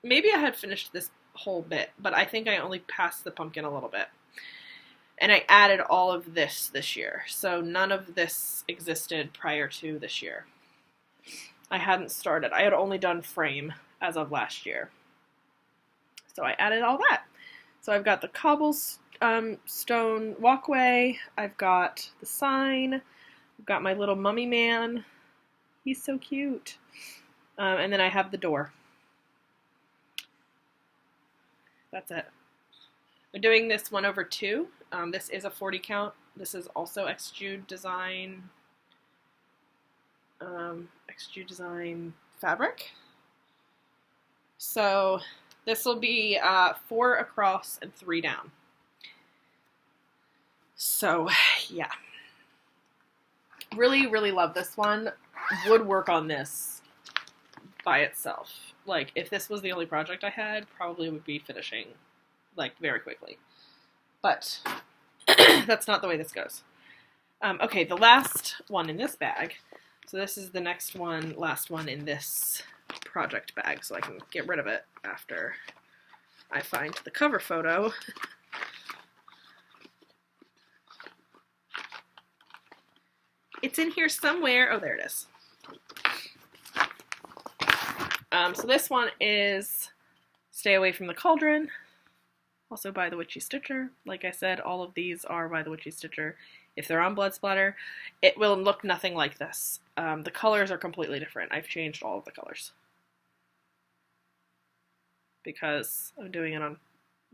maybe I had finished this whole bit, but I think I only passed the pumpkin a little bit. And I added all of this year. So none of this existed prior to this year. I hadn't started. I had only done frame as of last year. So I added all that. So I've got the cobblestone walkway. I've got the sign. I've got my little mummy man. He's so cute. And then I have the door. That's it. I'm doing this 1/2. This is a 40 count. This is also Extrude Design fabric. So this will be 4 across and 3 down. So yeah, really, really love this one. Would work on this by itself. Like if this was the only project I had, probably would be finishing like very quickly. But that's not the way this goes. Okay, the last one in this bag. So this is the next one, last one in this project bag, so I can get rid of it after I find the cover photo. It's in here somewhere. Oh, there it is. So this one is Stay Away from the Cauldron, also by the Witchy Stitcher. Like I said, all of these are by the Witchy Stitcher. If they're on Blood Splatter, it will look nothing like this. The colors are completely different. I've changed all of the colors because I'm doing it on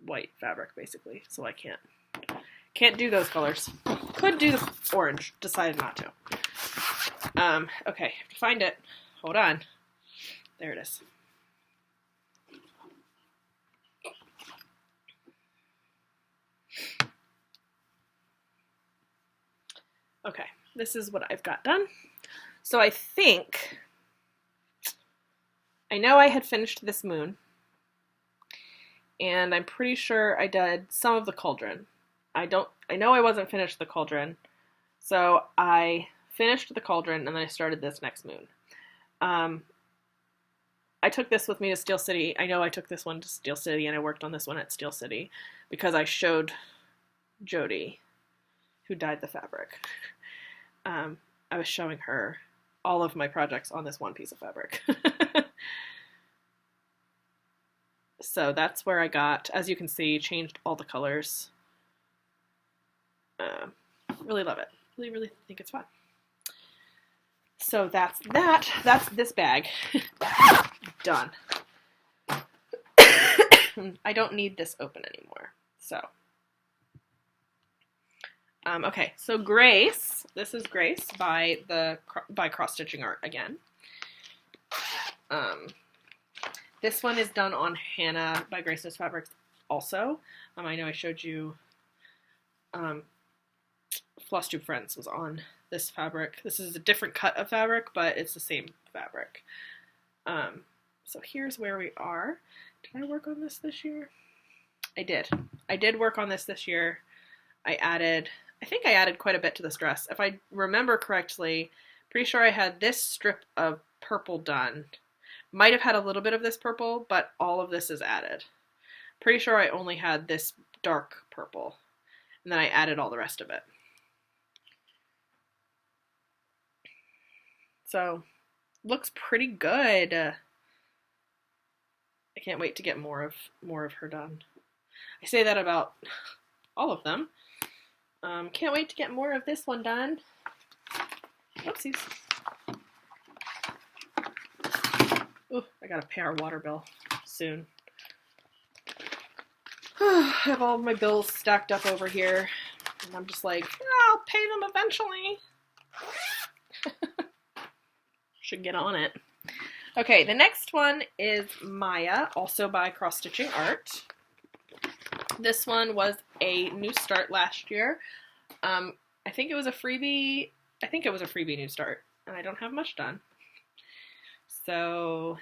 white fabric, basically, so I can't do those colors. Could do the orange, decided not to. Okay, to find it, hold on. There it is. Okay, this is what I've got done. So I think, I know I had finished this moon, and I'm pretty sure I did some of the cauldron. I know I wasn't finished the cauldron, so I finished the cauldron and then I started this next moon. I took this with me to Steel City. I know I took this one to Steel City and I worked on this one at Steel City because I showed Jody, who dyed the fabric. I was showing her all of my projects on this one piece of fabric. So that's where I got, as you can see, changed all the colors. Really love it. Really, really think it's fun. So that's that. That's this bag. Done. I don't need this open anymore. So, okay. So Grace, this is Grace by Cross Stitching Art again. This one is done on Hannah by Grace Knows Fabrics also. I know I showed you Flosstube Friends was on this fabric. This is a different cut of fabric, but it's the same fabric. So here's where we are. Did I work on this year? I did. I did work on this year. I think I added quite a bit to this dress. If I remember correctly, pretty sure I had this strip of purple done. Might have had a little bit of this purple, but all of this is added. Pretty sure I only had this dark purple, and then I added all the rest of it. So, looks pretty good. I can't wait to get more of her done. I say that about all of them. Can't wait to get more of this one done. Oopsies. Ooh, I gotta pay our water bill soon. I have all of my bills stacked up over here, and I'm just like, I'll pay them eventually. Should get on it. Okay, the next one is Maya, also by Cross Stitching Art. This one was a new start last year. I think it was a freebie. I think it was a freebie new start, and I don't have much done. So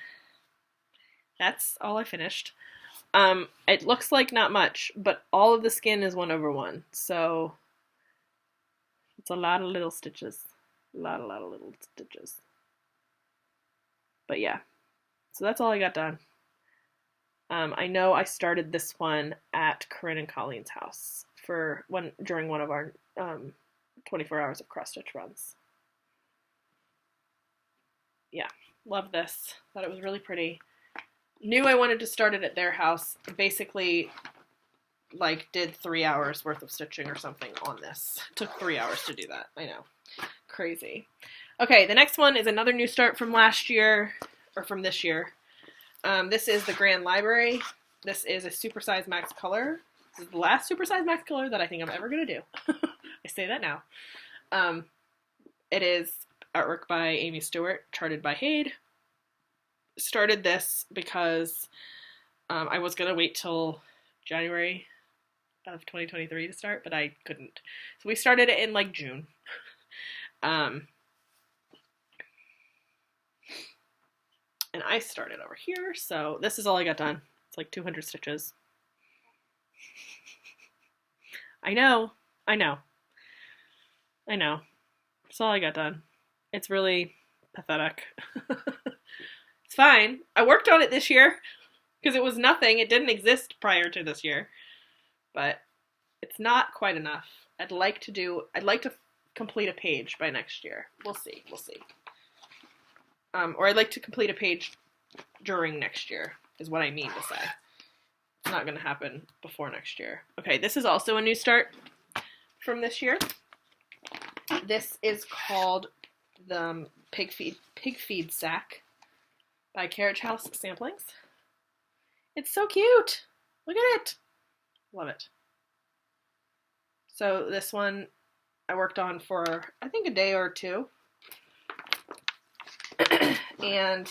that's all I finished. It looks like not much, but all of the skin is 1/1, so it's a lot of little stitches. A lot of little stitches. But yeah, so that's all I got done. I know I started this one at Corinne and Colleen's house during one of our 24 hours of cross stitch runs. Yeah, love this. Thought it was really pretty. Knew I wanted to start it at their house. Basically, like, did 3 hours worth of stitching or something on this. Took 3 hours to do that. I know. Crazy. Okay, the next one is another new start from last year, or from this year. This is the Grand Library. This is a supersize max color. This is the last supersize max color that I think I'm ever going to do. I say that now. It is artwork by Amy Stewart, charted by Hade. Started this because I was going to wait till January of 2023 to start, but I couldn't. So we started it in like June. And I started over here, so this is all I got done. It's like 200 stitches. I know. That's all I got done. It's really pathetic. It's fine. I worked on it this year because it was nothing. It didn't exist prior to this year. But it's not quite enough. I'd like to complete a page by next year. We'll see. Or I'd like to complete a page during next year, is what I mean to say. It's not going to happen before next year. Okay, this is also a new start from this year. This is called the Pig Feed Sack by Carriage House Samplings. It's so cute. Look at it. Love it. So this one I worked on for, I think, a day or two. And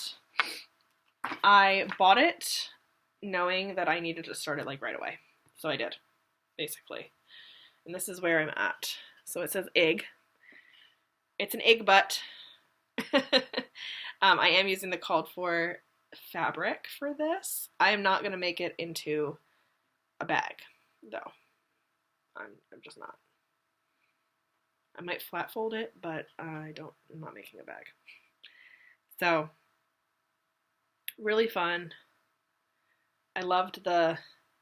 I bought it knowing that I needed to start it like right away. So I did, basically. And this is where I'm at. So it says egg. It's an egg butt. I am using the called for fabric for this. I am not going to make it into a bag, though. I'm just not. I might flat fold it, but I'm not making a bag. So, really fun. I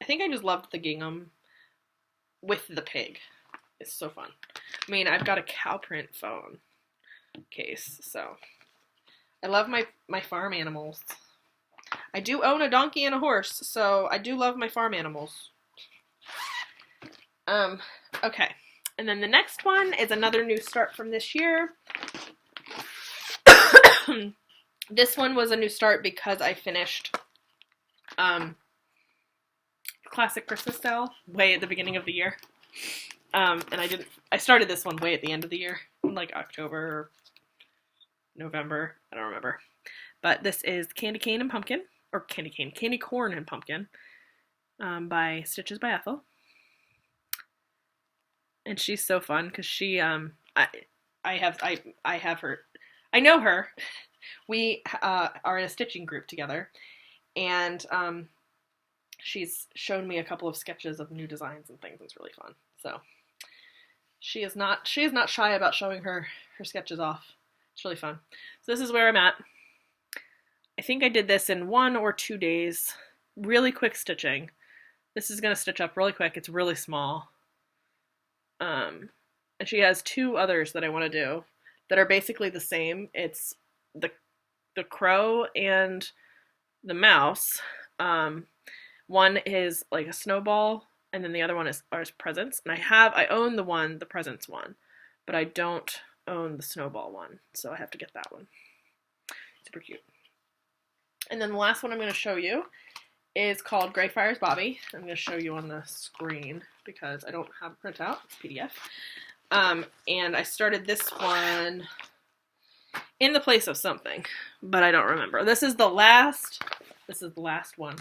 think I just loved the gingham with the pig. It's so fun. I mean, I've got a cow print phone case, so I love my farm animals. I do own a donkey and a horse, so I do love my farm animals. Okay. And then the next one is another new start from this year. This one was a new start because I finished Classic Christmas Style way at the beginning of the year. And I started this one way at the end of the year, like October or November, I don't remember. But this is Candy Corn and Pumpkin by Stitches by Ethel. And she's so fun because she I know her. We are in a stitching group together, and she's shown me a couple of sketches of new designs and things. It's really fun. So she is not shy about showing her sketches off. It's really fun. So this is where I'm at. I think I did this in 1 or 2 days. Really quick stitching. This is going to stitch up really quick. It's really small. And she has 2 others that I want to do that are basically the same. It's the crow and the mouse. One is like a snowball, and then the other one is presents. And I own the presents one, but I don't own the snowball one, so I have to get that one. Super cute. And then the last one I'm going to show you is called Greyfriars Bobby. I'm going to show you on the screen because I don't have a printout. It's PDF. And I started this one in the place of something, but I don't remember. This is the last one.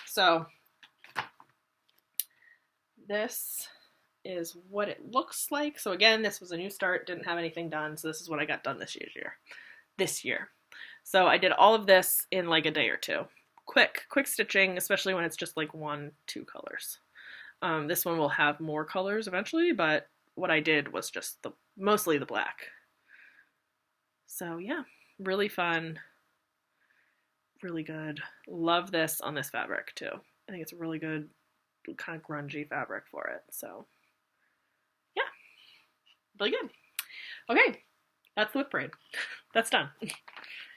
So this is what it looks like. So again, this was a new start, didn't have anything done, so this is what I got done this year. So I did all of this in like a day or two. Quick stitching, especially when it's just like 1-2 colors. This one will have more colors eventually, but what I did was just mostly the black. So yeah, really fun, really good. Love this on this fabric too. I think it's a really good kind of grungy fabric for it. So yeah, really good. Okay, that's the WIP Parade. That's done.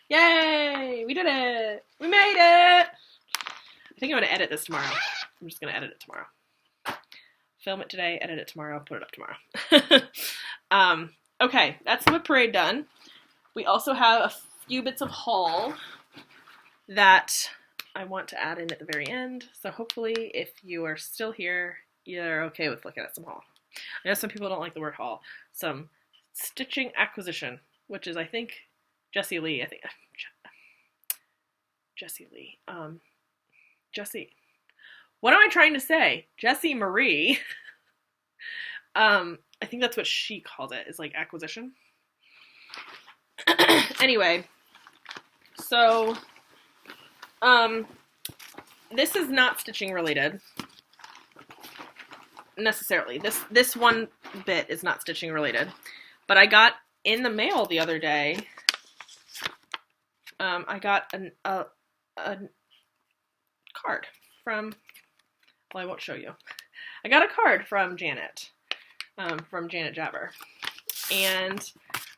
Yay! We did it! We made it! I think I'm going to edit this tomorrow. I'm just going to edit it tomorrow. Film it today, edit it tomorrow, put it up tomorrow. Okay, that's the WIP Parade done. We also have a few bits of haul that I want to add in at the very end. So hopefully, if you are still here, you're okay with looking at some haul. I know some people don't like the word haul. Some stitching acquisition, which is, I think, Jessie Lee. What am I trying to say? Jessie Marie. I think that's what she calls it, is like acquisition. Anyway, so this is not stitching related necessarily. This one bit is not stitching related, but I got in the mail the other day. I got a card from. Well, I won't show you. I got a card from Janet Jabber, and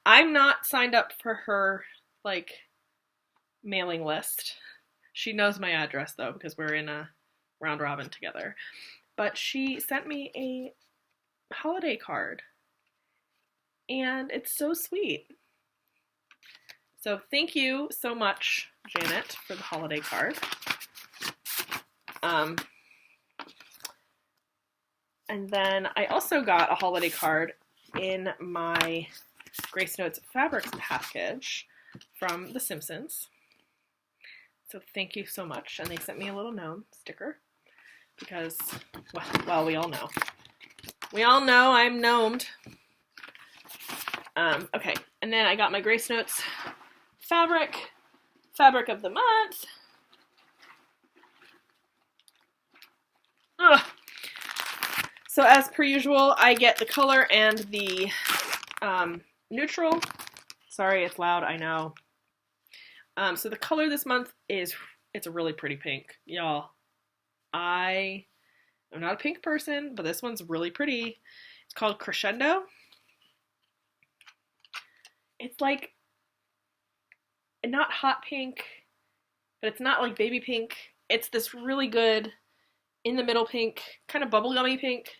I'm not signed up for her like mailing list. She knows my address though because we're in a round robin together. But she sent me a holiday card, and it's so sweet. So thank you so much, Janet, for the holiday card. And then I also got a holiday card in my Grace Notes Fabrics package from The Simpsons. So thank you so much. And they sent me a little gnome sticker because, well, we all know. We all know I'm gnomed. Okay, and then I got my Grace Notes fabric of the month. Ugh. So as per usual, I get the color and the neutral. Sorry, it's loud, I know. So the color this month it's a really pretty pink, y'all. I am not a pink person, but this one's really pretty. It's called Crescendo. It's like not hot pink, but it's not like baby pink. It's this really good in the middle pink, kind of bubblegummy pink.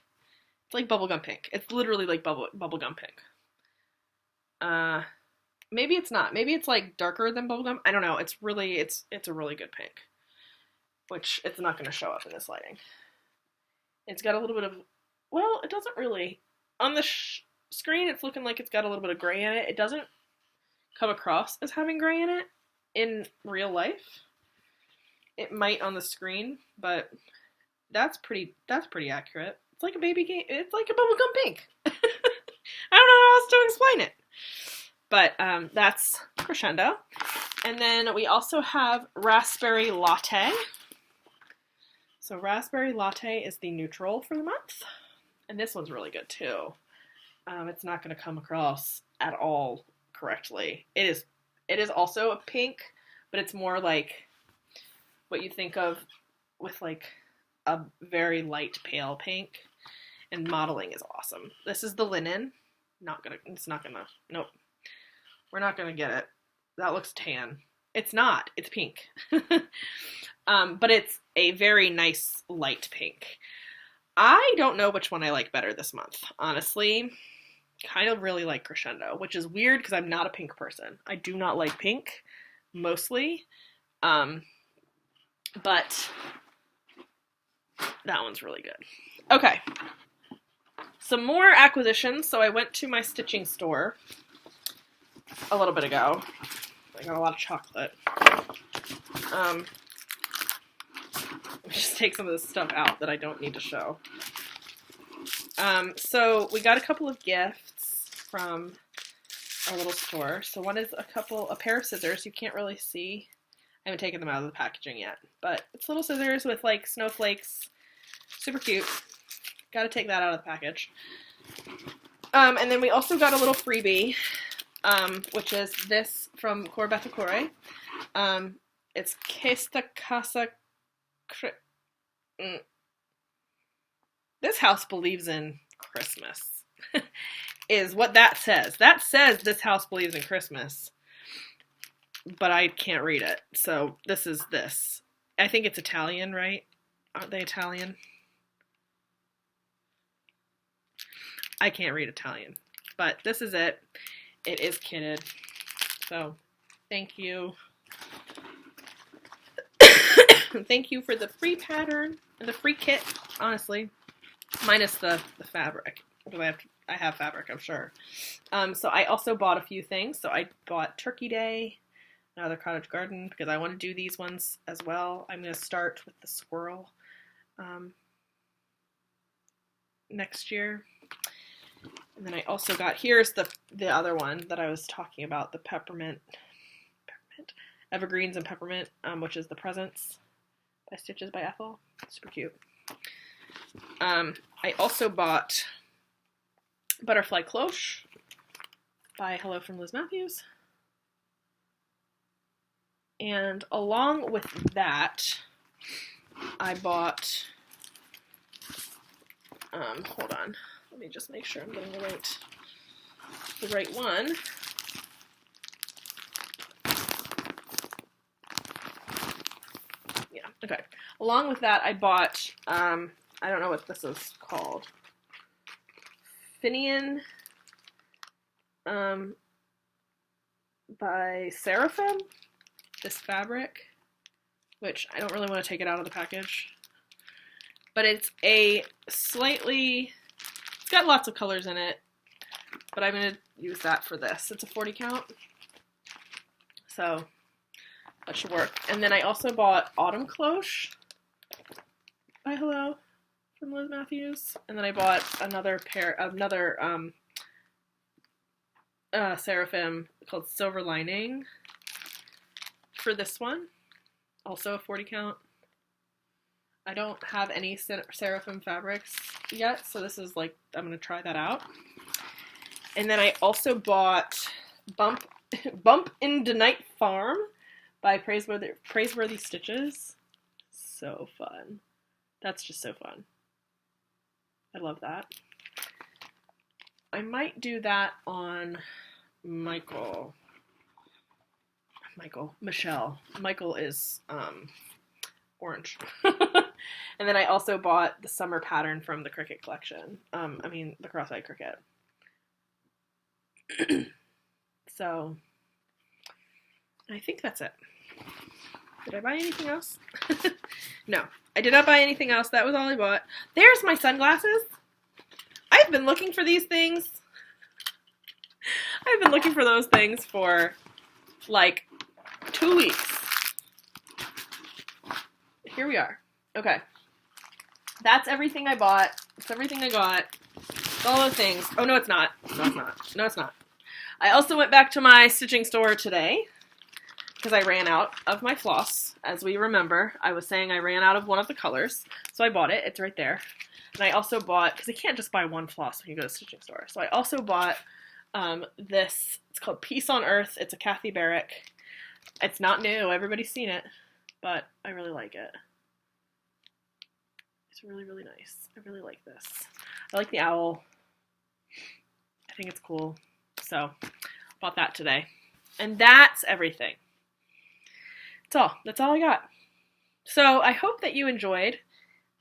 It's like bubblegum pink. It's literally like bubblegum pink. Maybe it's not. Maybe it's like darker than bubblegum. I don't know. It's a really good pink, which it's not going to show up in this lighting. It's got a little bit of, well, it doesn't really. On the screen, it's looking like it's got a little bit of gray in it. It doesn't come across as having gray in it in real life. It might on the screen, but that's pretty accurate. It's like a it's like a bubblegum pink. I don't know how else to explain it. But that's Crescendo. And then we also have Raspberry Latte. So Raspberry Latte is the neutral for the month. And this one's really good too. It's not going to come across at all correctly. It is also a pink, but it's more like what you think of with like a very light pale pink. And modeling is awesome. This is the linen. Nope. We're not gonna get it. That looks tan. It's not. It's pink. But it's a very nice light pink. I don't know which one I like better this month, honestly. Kind of really like Crescendo, which is weird because I'm not a pink person. I do not like pink, mostly. But that one's really good. Okay. Some more acquisitions. So I went to my stitching store a little bit ago. I got a lot of chocolate. Just take some of this stuff out that I don't need to show. So we got a couple of gifts from our little store. So one is a pair of scissors. You can't really see. I haven't taken them out of the packaging yet, but it's little scissors with like snowflakes. Super cute. Got to take that out of the package. And then we also got a little freebie, which is this from Corbetta Core. It's Questa Casa. This house believes in Christmas, is what that says. That says this house believes in Christmas, but I can't read it. So this is this. I think it's Italian, right? Aren't they Italian? I can't read Italian, but this is it. It is kitted. So thank you. Thank you for the free pattern and the free kit, honestly. Minus the fabric. Because I have fabric, I'm sure. So I also bought a few things. So I bought Turkey Day, another Cottage Garden, because I want to do these ones as well. I'm going to start with the squirrel next year. And then I also got, here's the other one that I was talking about, the peppermint evergreens and peppermint, which is the Presents by Stitches by Ethel. Super cute. I also bought Butterfly Cloche by Hello from Liz Matthews. And along with that, I bought, hold on, let me just make sure I'm getting the right one. Yeah, okay. Along with that, I bought, I don't know what this is called. Finian by Seraphim. This fabric, which I don't really want to take it out of the package. But it's a slightly, it's got lots of colors in it, but I'm going to use that for this. It's a 40 count, so that should work. And then I also bought Autumn Cloche by Hello from Liz Matthews. And then I bought another seraphim called Silver Lining for this one. Also a 40 count. I don't have any seraphim fabrics yet, so this is like, I'm going to try that out. And then I also bought Bump into Night Farm by Praiseworthy Stitches. So fun. That's just so fun. I love that. I might do that on Michelle. Michael is orange. And then I also bought the summer pattern from the Cricut collection. The cross-eyed Cricut. So, I think that's it. Did I buy anything else? No, I did not buy anything else. That was all I bought. There's my sunglasses. I've been looking for these things. I've been looking for those things for like 2 weeks. Here we are. Okay. That's everything I bought. That's everything I got. All those things. Oh, no, it's not. No, it's not. No, it's not. I also went back to my stitching store today because I ran out of my floss. As we remember, I was saying I ran out of one of the colors, so I bought it. It's right there. And I also bought, because you can't just buy one floss when you go to the stitching store, so I also bought this. It's called Peace on Earth. It's a Kathy Barrick. It's not new. Everybody's seen it, but I really like it. It's really, really nice. I really like this. I like the owl. I think it's cool. So, bought that today. And that's everything. That's all I got. So, I hope that you enjoyed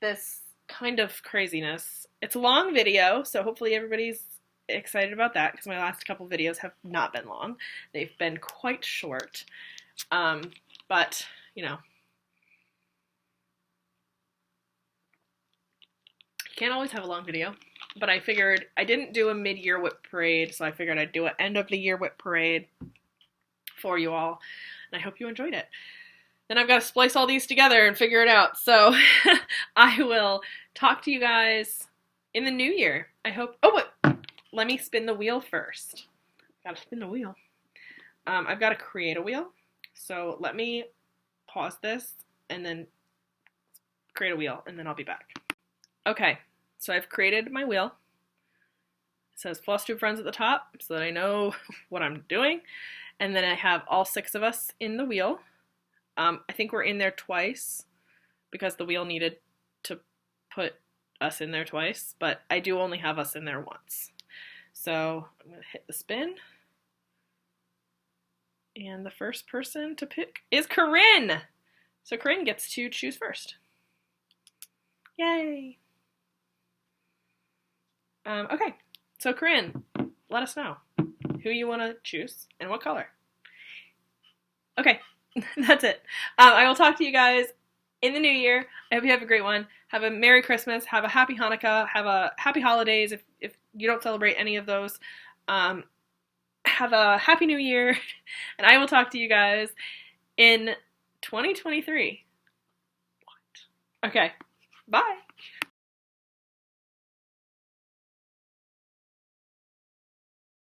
this kind of craziness. It's a long video, so hopefully everybody's excited about that, because my last couple videos have not been long. They've been quite short. But, you know, you can't always have a long video. But I figured, I didn't do a mid-year WIP Parade, so I figured I'd do an end-of-the-year WIP Parade for you all. And I hope you enjoyed it. Then I've got to splice all these together and figure it out. So I will talk to you guys in the new year. I hope... Oh, but let me spin the wheel first. Gotta spin the wheel. I've got to create a wheel. So let me pause this and then create a wheel, and then I'll be back. Okay. So I've created my wheel. It says Flosstube Friends at the top so that I know what I'm doing. And then I have all 6 of us in the wheel. I think we're in there twice because the wheel needed to put us in there twice, but I do only have us in there once. So I'm going to hit the spin. And the first person to pick is Corinne. So Corinne gets to choose first. Yay! Okay, so Corinne, let us know who you want to choose and what color. Okay, that's it. I will talk to you guys in the new year. I hope you have a great one. Have a Merry Christmas. Have a Happy Hanukkah. Have a Happy Holidays if you don't celebrate any of those. Have a Happy New Year. And I will talk to you guys in 2023. What? Okay, bye.